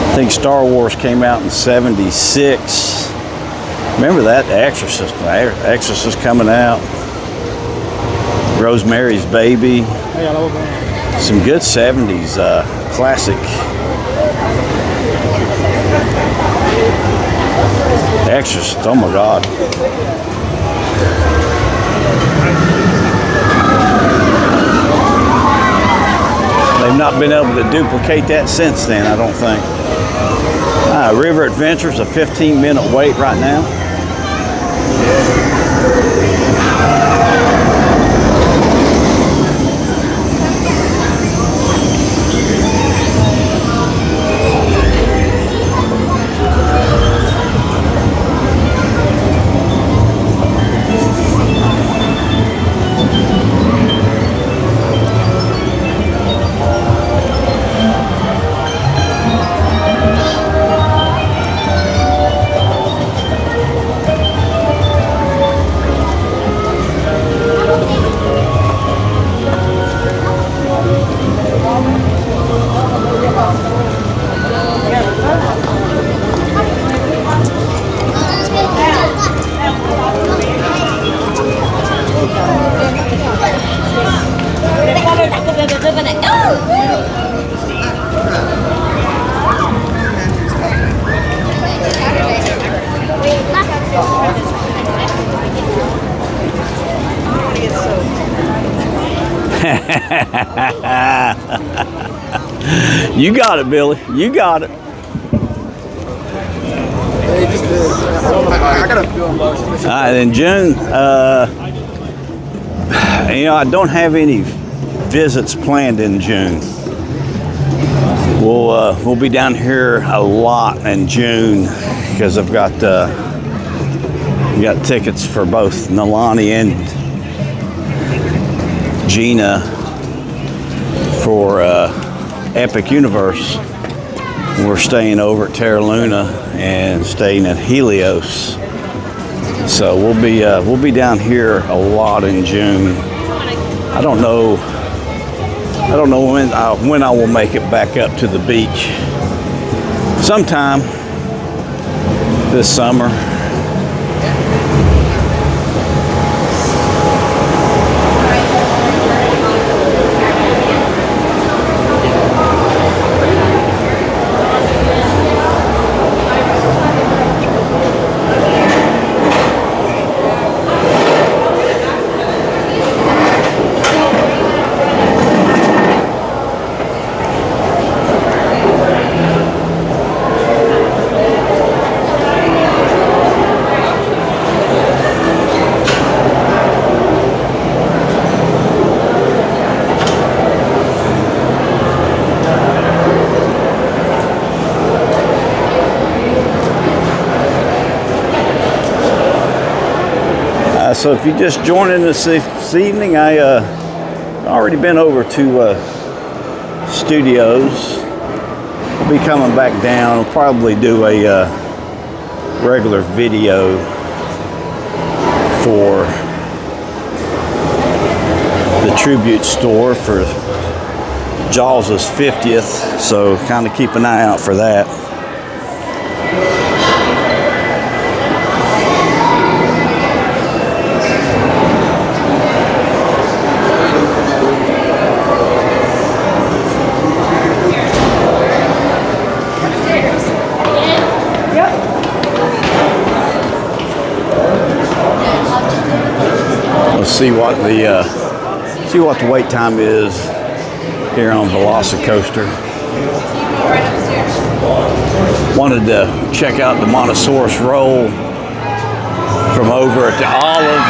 I think Star Wars came out in 76. Remember that? The Exorcist coming out. Rosemary's Baby. Some good 70s classic. The Exorcist, oh my God. They've not been able to duplicate that since then, I don't think. River Adventure's a 15-minute wait right now. You got it, Billy. You got it. I gotta feel emotion. All right, in June, I don't have any visits planned in June. We'll be down here a lot in June because I've got tickets for both Nalani and Gina for Epic Universe. We're staying over at Terra Luna and staying at Helios. So we'll be down here a lot in June. I don't know when I will make it back up to the beach. Sometime this summer. So if you just joining us this evening, I already been over to studios. I'll be coming back down. I'll probably do a regular video for the tribute store for Jaws' 50th. So kind of keep an eye out for that. See what the wait time is here on VelociCoaster. Wanted to check out the Montosaurus roll from over at the Olive.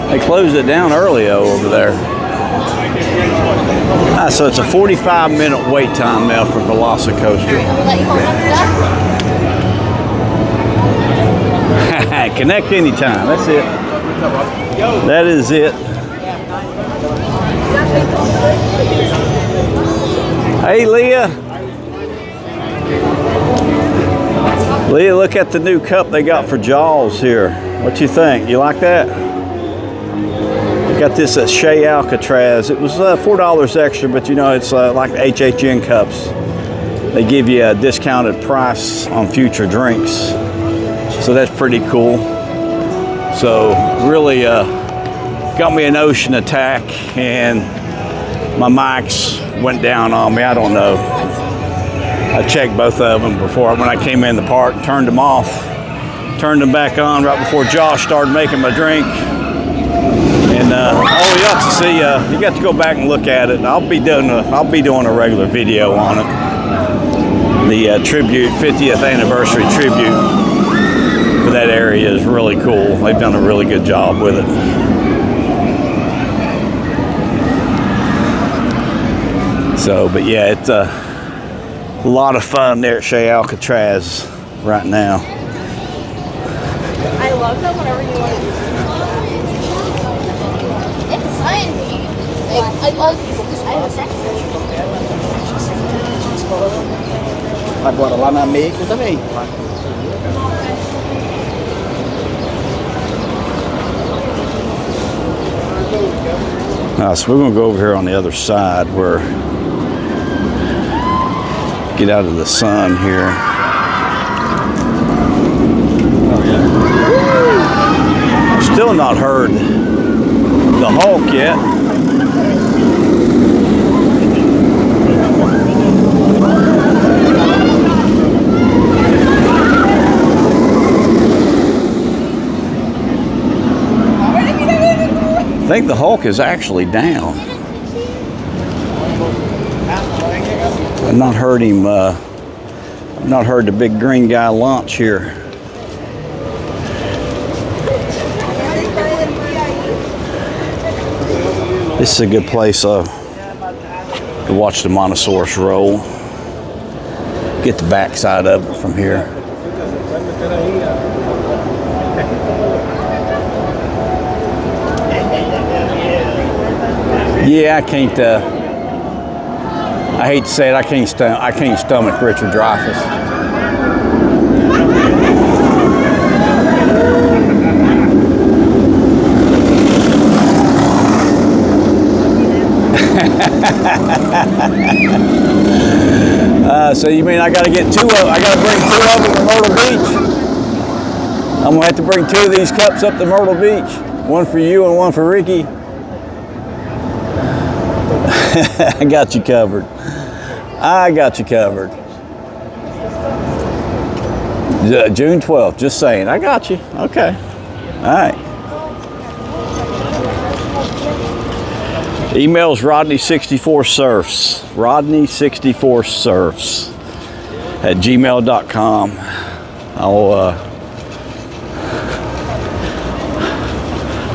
They closed it down early over there. So it's a 45-minute wait time now for VelociCoaster. Connect anytime. That's it. That is it. Hey, Leah. Leah, look at the new cup they got for Jaws here. What you think? You like that? Got this at Shea Alcatraz. It was $4 extra, but you know it's like the HHN cups. They give you a discounted price on future drinks. So that's pretty cool. So really got me an ocean attack and my mics went down on me. I don't know. I checked both of them before when I came in the park, turned them off, turned them back on right before Josh started making my drink. And all you got to see, you got to go back and look at it. I'll be doing a regular video on it. The tribute, 50th anniversary tribute. That area is really cool. They've done a really good job with it. So, but yeah, it's a lot of fun there at Shea Alcatraz right now. I love that whenever you want to do it. It's fun. I love people because I have sex. Agora lá na América também. So we're going to go over here on the other side where get out of the sun here. I've still not heard the Hulk yet. I think the Hulk is actually down. I've not heard him, I've not heard the big green guy launch here. This is a good place to watch the Montosaurus roll. Get the backside of it from here. Yeah, I can't. I hate to say it, I can't stomach Richard Dreyfuss. So you mean I got to get two of? I got to bring two of them to Myrtle Beach. I'm gonna have to bring two of these cups up to Myrtle Beach. One for you and one for Ricky. I got you covered. I got you covered. June 12th, just saying. I got you. Okay. All right. Emails Rodney64surfs. Rodney64surfs at gmail.com.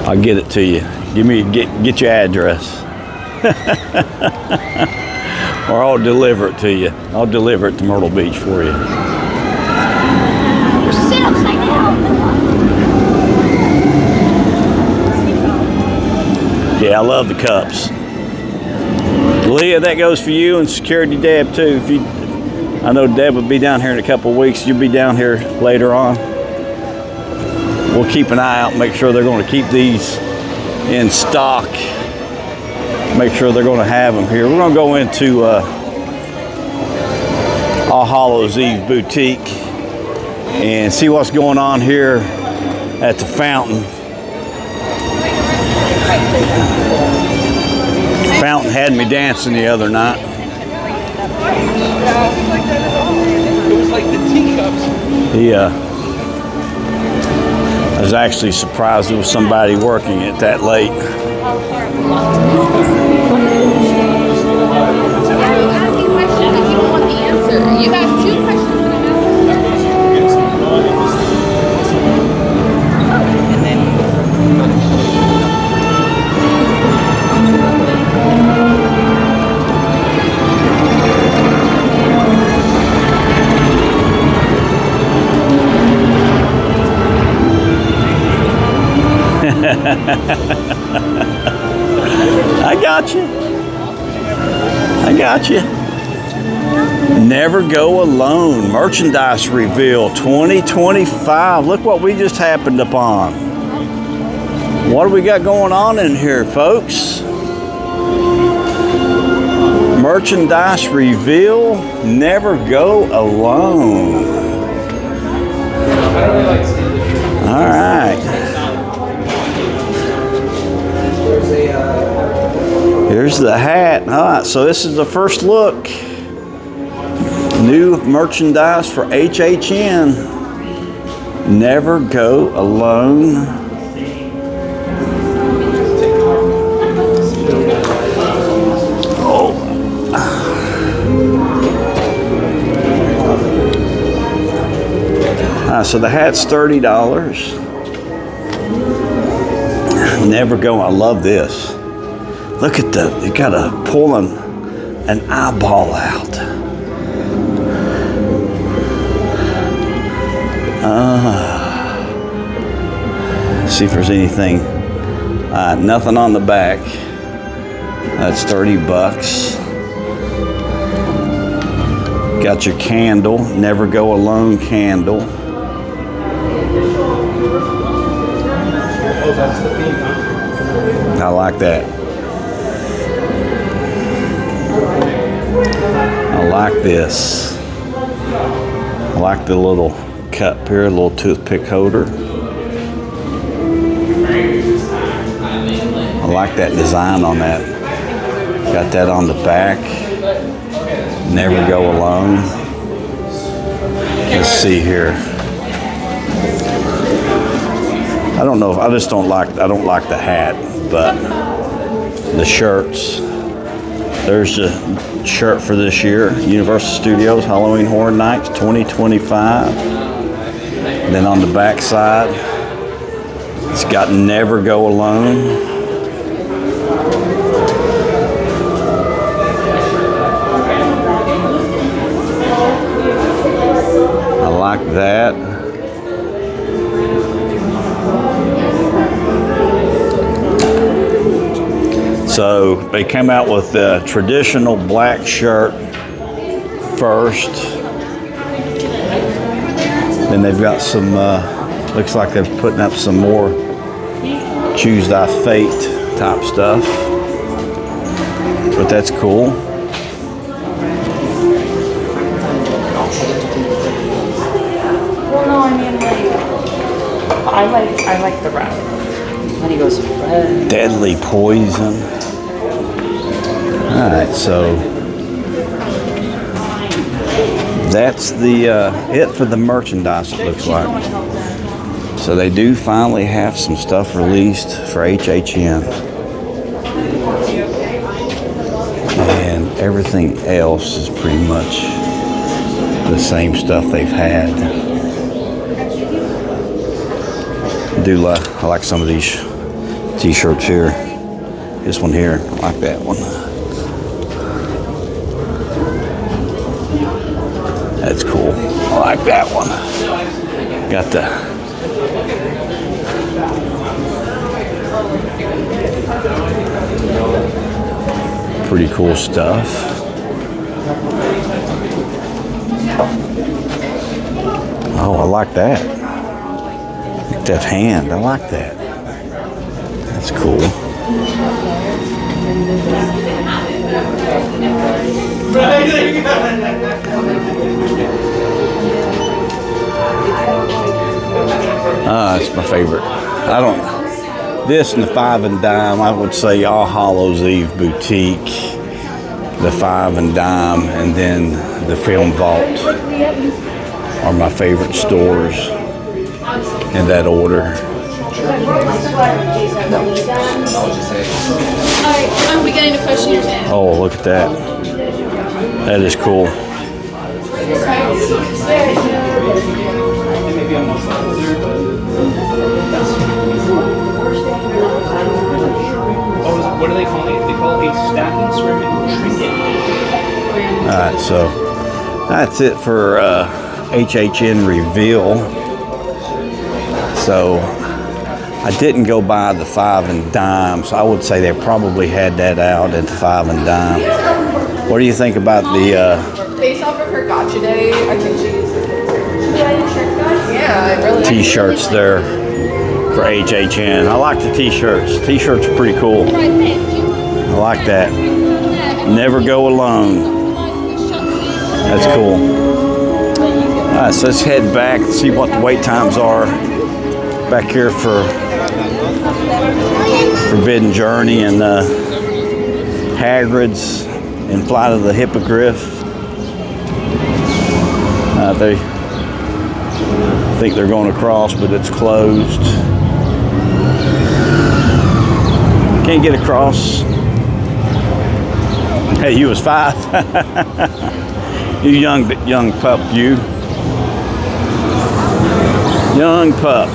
I'll get it to you. Get your address. Or I'll deliver it to you. I'll deliver it to Myrtle Beach for you. You're sit upside down. Yeah, I love the cups. Leah, that goes for you, and Security Deb too. I know Deb will be down here in a couple of weeks. You'll be down here later on. We'll keep an eye out, make sure they're going to keep these in stock. Make sure they're going to have them here. We're going to go into All Hallows Eve Boutique and see what's going on here at the fountain. Fountain had me dancing the other night. It was like the teacups. I was actually surprised there was somebody working it that late. You asked two questions. I got you. I got you. Never go alone. Merchandise reveal 2025. Look what we just happened upon. What do we got going on in here, folks? Merchandise reveal. Never go alone. All right. Here's the hat. All right, so this is the first look. New merchandise for HHN. Never go alone. Oh. So the hat's $30. Never go. I love this. Look at you gotta pull an eyeball out. See if there's anything. Nothing on the back. That's $30. Got your candle. Never go alone candle. I like that. I like this. I like the little cup here, a little toothpick holder. I like that design on that. Got that on the back. Never go alone. Let's see here. I don't know if I don't like the hat, but the shirts. There's the shirt for this year, Universal Studios Halloween Horror Nights 2025. And then on the back side, it's got Never Go Alone. I like that. So They came out with the traditional black shirt first. Then they've got some, looks like they're putting up some more Choose Thy Fate type stuff. But that's cool. Well, no, I mean, like, I like the rap. Then he goes, Deadly Poison. Alright, so that's the it for the merchandise, it looks like. So they do finally have some stuff released for HHN. And everything else is pretty much the same stuff they've had. I like some of these t-shirts here. This one here, I like that one. That's cool. I like that one. Got the pretty cool stuff. Oh, I like that. That hand, I like that. That's cool. It's my favorite. This and the Five and Dime, I would say All Hallows Eve Boutique, the Five and Dime, and then the Film Vault are my favorite stores in that order. Are we getting a question here? Oh, look at that. That is cool. What do they call it? They call it a stacking ceramic trinket. Alright, so that's it for HHN Reveal. So I didn't go by the Five and Dime, so I would say they probably had that out at the Five and Dime. What do you think about the Based off of her gotcha day, I think she's... Yeah, I really t-shirts there for HHN? I like the t-shirts. T-shirts are pretty cool. I like that. Never go alone. That's cool. Alright, so let's head back and see what the wait times are back here for Forbidden Journey and Hagrid's and Flight of the Hippogriff. They think they're going across, but it's closed. Can't get across. Hey, you was 5. You young pup, you. Young pup.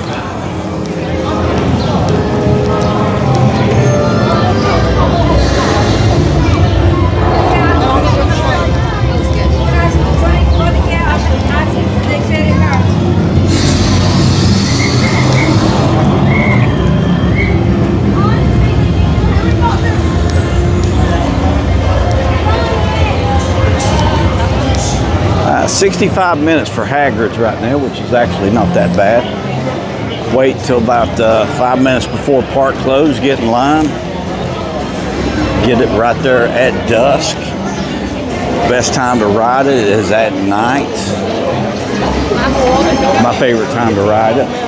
Uh, 65 minutes for Hagrid's right now, which is actually not that bad. Wait till about 5 minutes before park close, get in line. Get it right there at dusk. Best time to ride it is at night. My favorite time to ride it.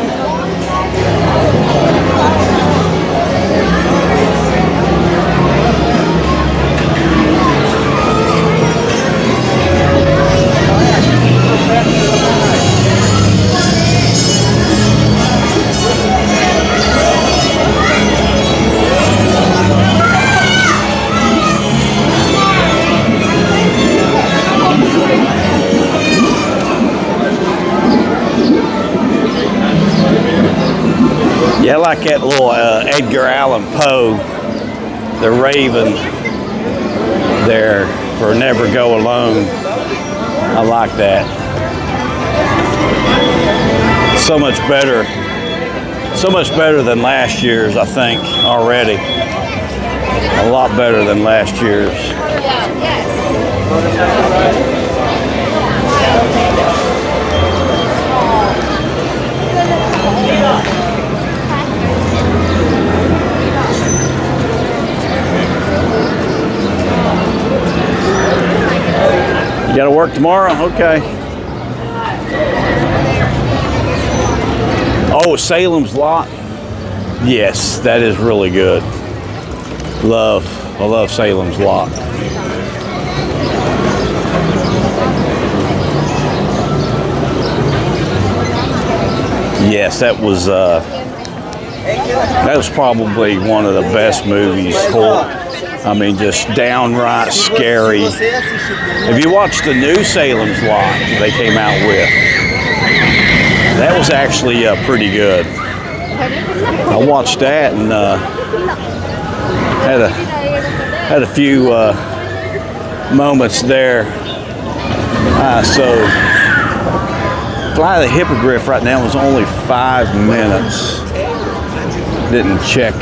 Yeah, I like that little Edgar Allan Poe, the Raven there for Never Go Alone. I like that. So much better than last year's, I think, already. A lot better than last year's. You gotta work tomorrow? Okay. Oh, Salem's Lot. Yes, that is really good. I love Salem's Lot. Yes, that was probably one of the best movies. I mean, just downright scary. If you watch the new Salem's Lot they came out with, that was actually pretty good. I watched that and had a few moments there. So Fly the Hippogriff right now was only 5 minutes. Didn't check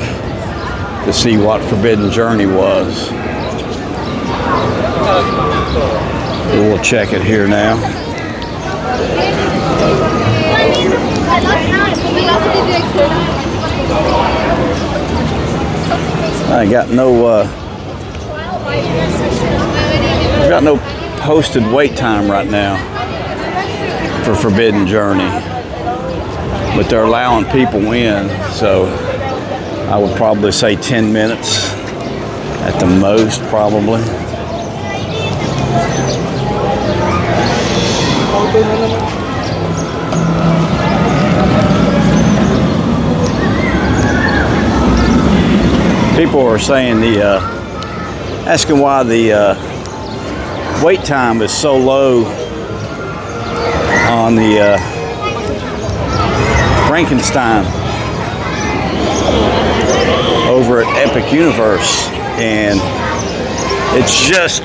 to see what Forbidden Journey was. We'll check it here now. I got no posted wait time right now for Forbidden Journey, but they're allowing people in, so I would probably say 10 minutes at the most, probably. People are saying asking why the wait time is so low on the Frankenstein over at Epic Universe, and it's just,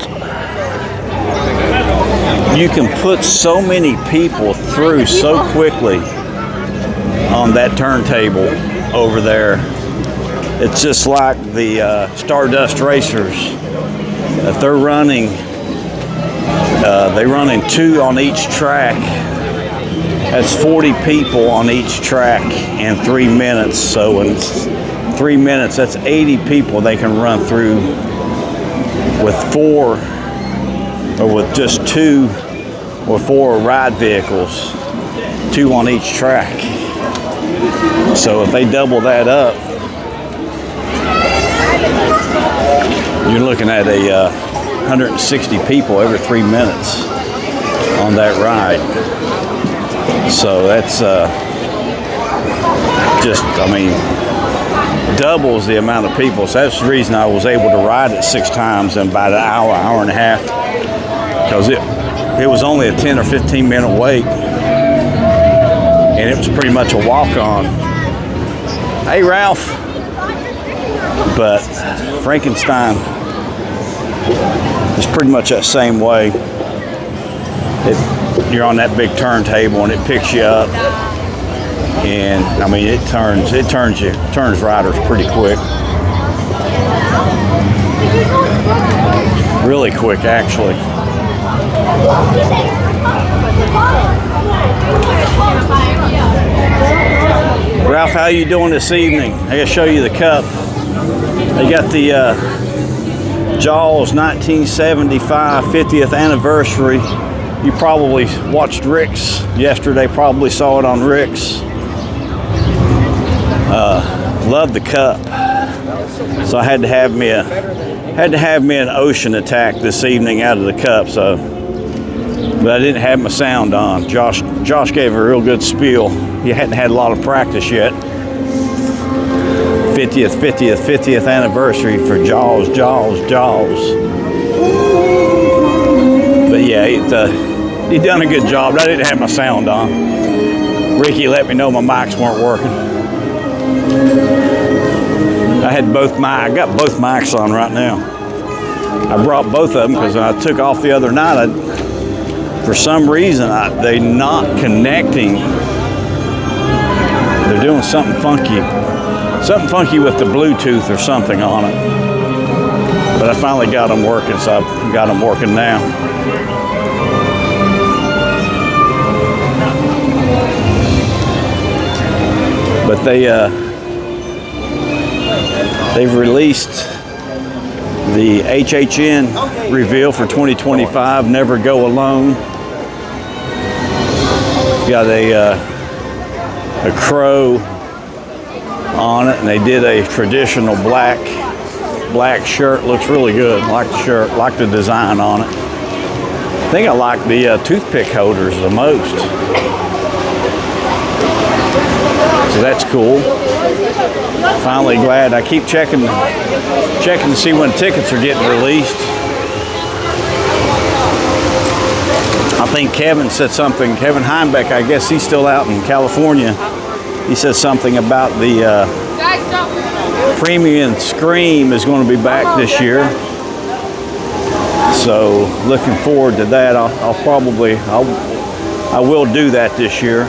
you can put so many people through so quickly on that turntable over there. It's just like the Stardust Racers. If they're running, they run in 2 on each track. That's 40 people on each track in 3 minutes. So in 3 minutes, that's 80 people they can run through with 4, or with just 2 or 4 ride vehicles, 2 on each track. So if they double that up, you're looking at 160 people every 3 minutes on that ride. So that's just, I mean, doubles the amount of people. So that's the reason I was able to ride it 6 times in about an hour, hour and a half, because it was only a 10 or 15 minute wait, and it was pretty much a walk-on. Hey, Ralph. But Frankenstein is pretty much that same way. You're on that big turntable and it picks you up, and I mean it turns riders pretty quick, really quick actually. Ralph, how you doing this evening? I gotta show you the cup. They got the Jaws 1975 50th anniversary. You probably watched Rick's yesterday, probably saw it on Rick's. Love the cup. So I had to have me an ocean attack this evening out of the cup, so, but I didn't have my sound on. Josh gave a real good spiel. He hadn't had a lot of practice yet. 50th anniversary for Jaws. But yeah, he done a good job. I didn't have my sound on. Ricky let me know my mics weren't working. I got both mics on right now. I brought both of them because when I took off the other night, for some reason, they're not connecting. They're doing something funky with the Bluetooth or something on it. But I finally got them working, so I've got them working now. But they've released the HHN reveal for 2025, Never Go Alone. Got a crow on it, and they did a traditional black shirt. Looks really good. Like the shirt, like the design on it. I think I like the toothpick holders the most. So that's cool. Finally glad. I keep checking to see when tickets are getting released. I think Kevin said something. Kevin Heimbeck, I guess he's still out in California. He said something about the Premium Scream is going to be back this year. So looking forward to that. I will do that this year.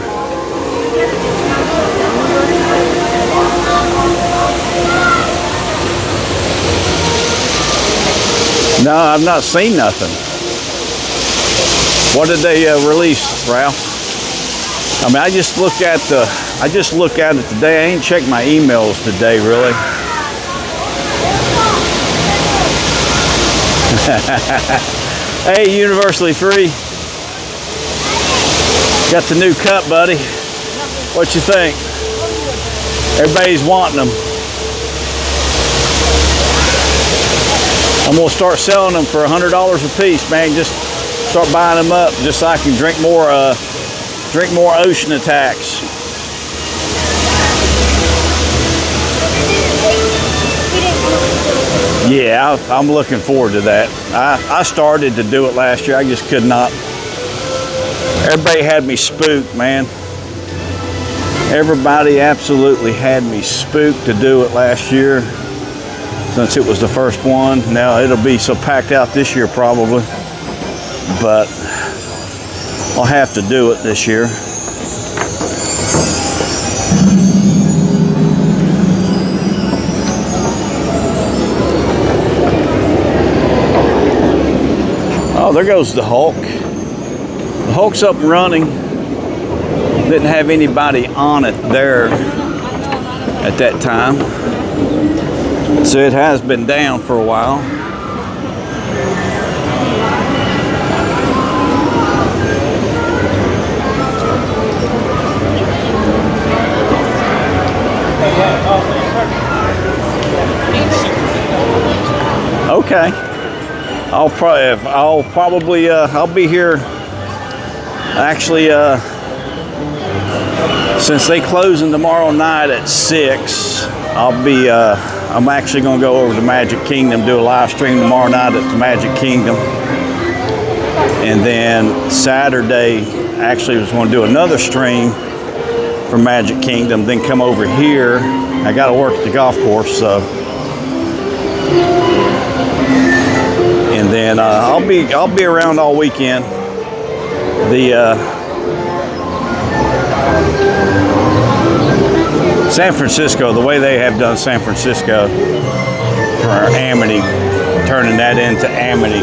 No, I've not seen nothing. What did they release, Ralph? I mean, I just looked at it today. I ain't checked my emails today, really. Hey, Universally Free. Got the new cup, buddy. What you think? Everybody's wanting them. I'm gonna start selling them for $100 a piece, man. Just start buying them up, just so I can drink more ocean attacks. Yeah, I'm looking forward to that. I started to do it last year. I just could not. Everybody had me spooked, man. Everybody absolutely had me spooked to do it last year, since it was the first one. Now it'll be so packed out this year probably, but I'll have to do it this year. Oh, there goes the Hulk. The Hulk's up and running. Didn't have anybody on it there at that time. So it has been down for a while. Okay. I'll be here. Actually, since they closing tomorrow night at 6, I'm actually going to go over to Magic Kingdom, do a live stream tomorrow night at the Magic Kingdom. And then Saturday, actually was going to do another stream for Magic Kingdom, then come over here. I got to work at the golf course, so. And then I'll be around all weekend. San Francisco, the way they have done San Francisco for Amity, turning that into Amity.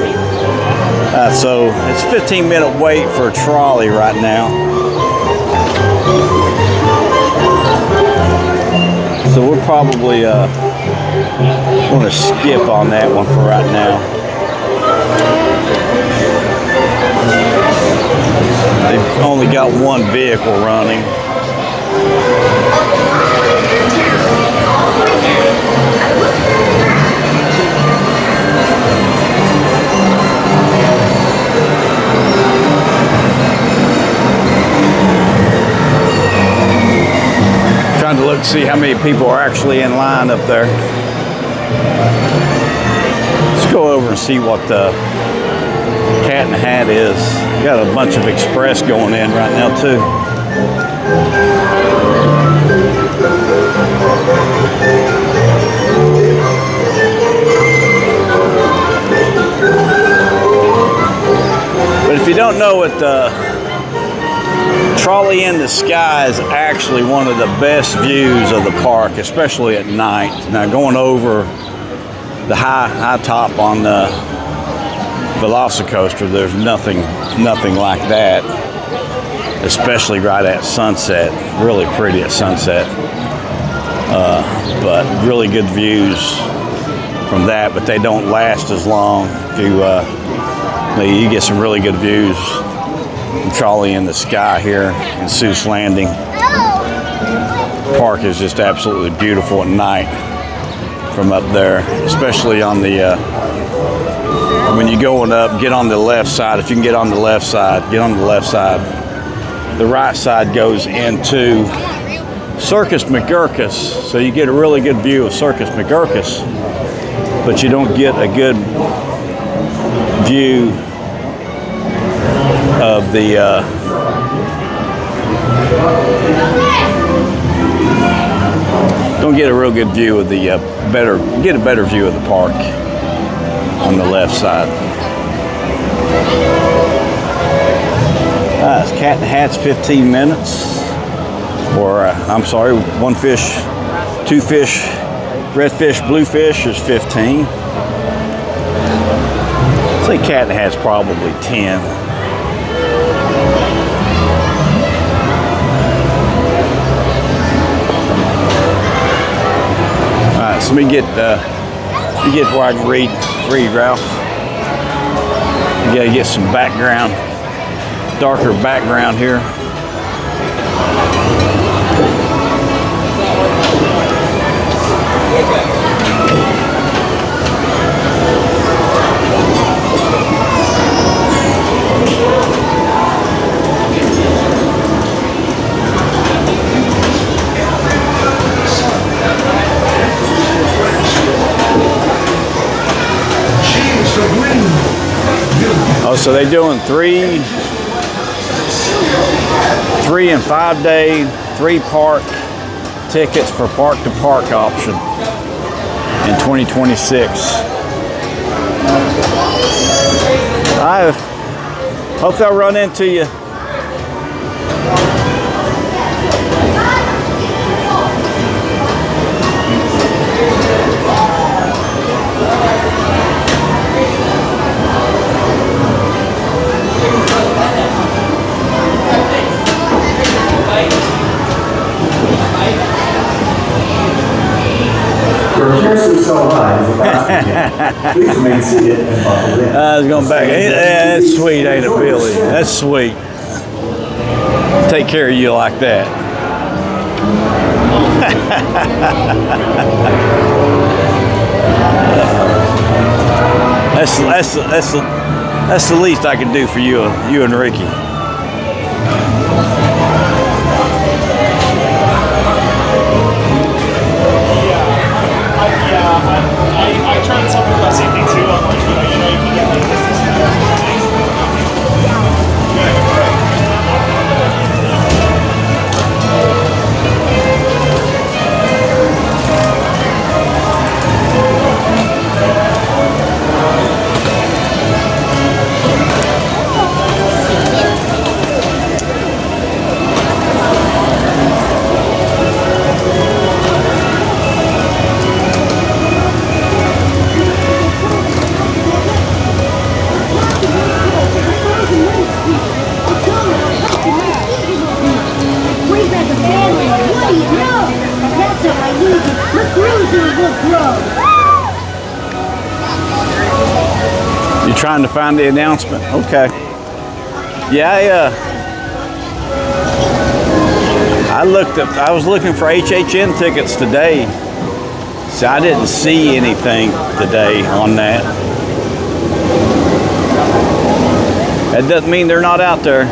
So it's a 15-minute wait for a trolley right now. So we're probably going to skip on that one for right now. They've only got one vehicle running. Trying to look to see how many people are actually in line up there. Let's go over and see what the Cat in the Hat is. Got a bunch of express going in right now too. But if you don't know it, Trolley in the Sky is actually one of the best views of the park, especially at night. Now going over the high top on the VelociCoaster. There's nothing like that, especially right at sunset. Really pretty at sunset, but really good views from that. But they don't last as long. If you get some really good views from Trolley in the Sky here in Seuss Landing. The park is just absolutely beautiful at night from up there, especially on the when you're going up. Get on the left side. If you can get on the left side, get on the left side. The right side goes into Circus McGurkus, so you get a really good view of Circus McGurkus, but you don't get a good view of the don't get a real good view of the get a better view of the park on the left side. It's Cat in the Hat's 15 minutes, or I'm sorry, 1 fish, 2 fish, red fish, blue fish is 15. I'd say Cat in the Hat's probably 10. Alright, so let me get where I can read, Ralph. You gotta get some background, darker background here. Oh, so they're doing 3 and 5 day, 3 park tickets for park to park option in 2026. I hope they'll run into you. Please remain seated and buckle in. I was going back. That's sweet, ain't it, Billy? That's sweet. Take care of you like that. That's the least I can do for you and Ricky. I tried something about same thing too. I'm like, you know, you can get like this. You're trying to find the announcement? Okay. Yeah, I was looking for HHN tickets today. So I didn't see anything today on that. That doesn't mean they're not out there.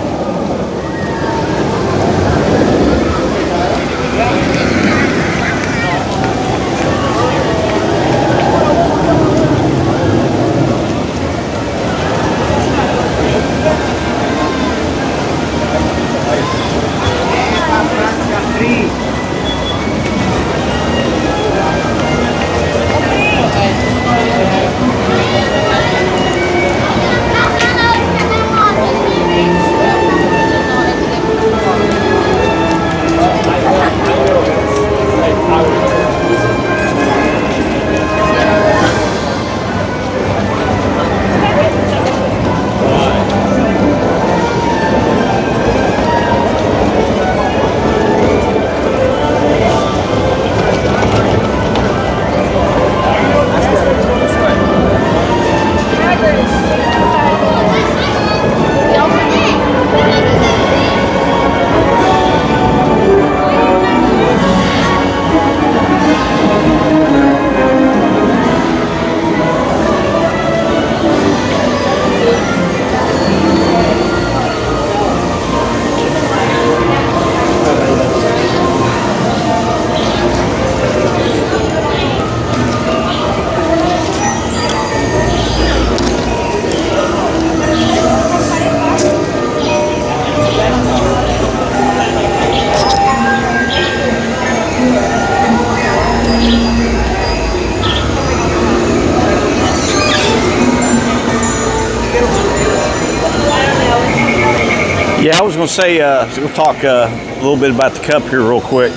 Yeah, I was going to say, we'll talk a little bit about the cup here real quick.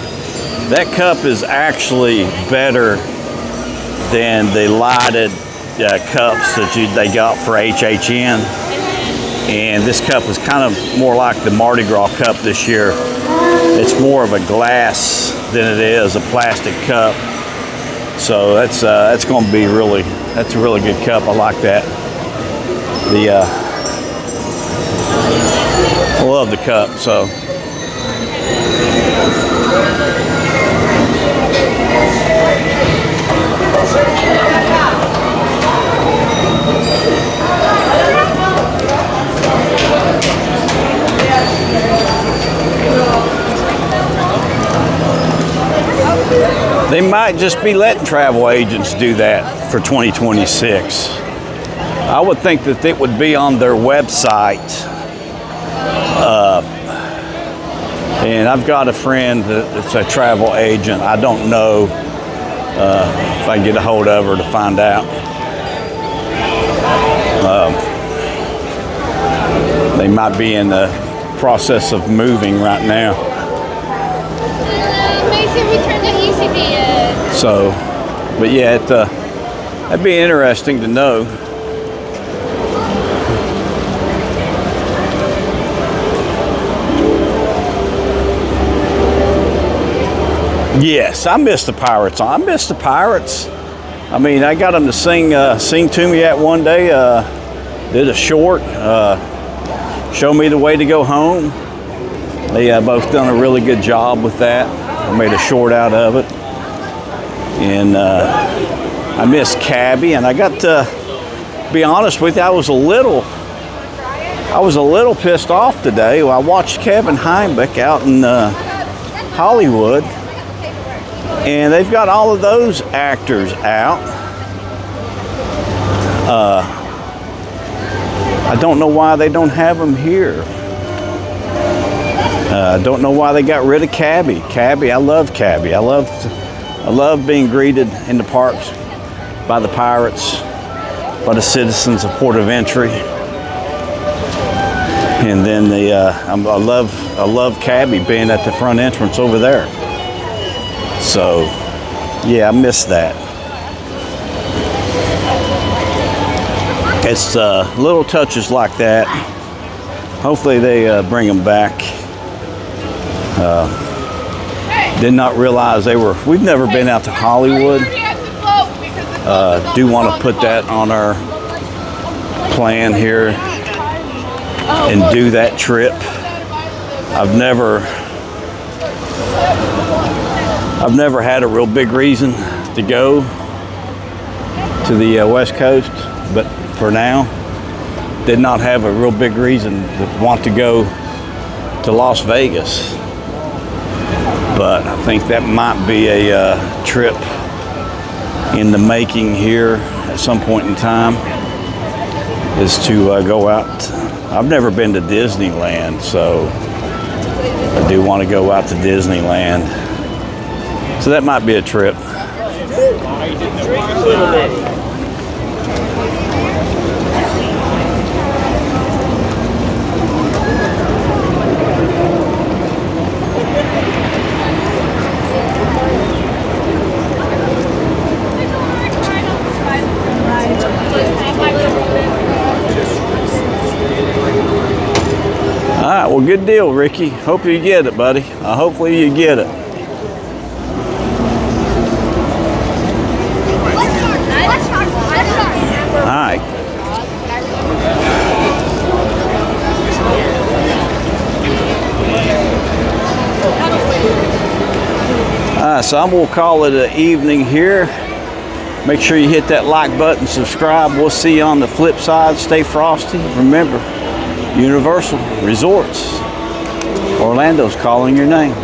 That cup is actually better than the lighted cups that they got for HHN. And this cup is kind of more like the Mardi Gras cup this year. It's more of a glass than it is a plastic cup. So that's going to be that's a really good cup. I like that. I love the cup, so. They might just be letting travel agents do that for 2026. I would think that it would be on their website. And I've got a friend that's a travel agent. I don't know if I can get a hold of her to find out. They might be in the process of moving right now. So, but yeah, that'd be interesting to know. Yes, I miss the Pirates. I miss the Pirates. I mean, I got them to sing to me that one day. Did a short, show me the way to go home. They both done a really good job with that. I made a short out of it. And I miss Cabby, and I got to be honest with you, I was a little pissed off today. I watched Kevin Heimlich out in Hollywood, and they've got all of those actors out. I don't know why they don't have them here. I don't know why they got rid of Cabby. Cabby, I love Cabby. I love being greeted in the parks by the Pirates, by the citizens of Port of Entry. And then I love Cabby being at the front entrance over there. So, yeah, I miss that. It's little touches like that. Hopefully they bring them back. Did not realize we've never been out to Hollywood. Do want to put that on our plan here and do that trip. I've never had a real big reason to go to the West Coast, but for now, did not have a real big reason to want to go to Las Vegas. But I think that might be a trip in the making here at some point in time, is to go out. I've never been to Disneyland, so I do want to go out to Disneyland. So that might be a trip. All right, well, good deal, Ricky. Hope you get it, buddy. Hopefully you get it. All right. So I'm going to call it an evening here. Make sure you hit that like button, subscribe. We'll see you on the flip side. Stay frosty. Remember, Universal Resorts, Orlando's calling your name.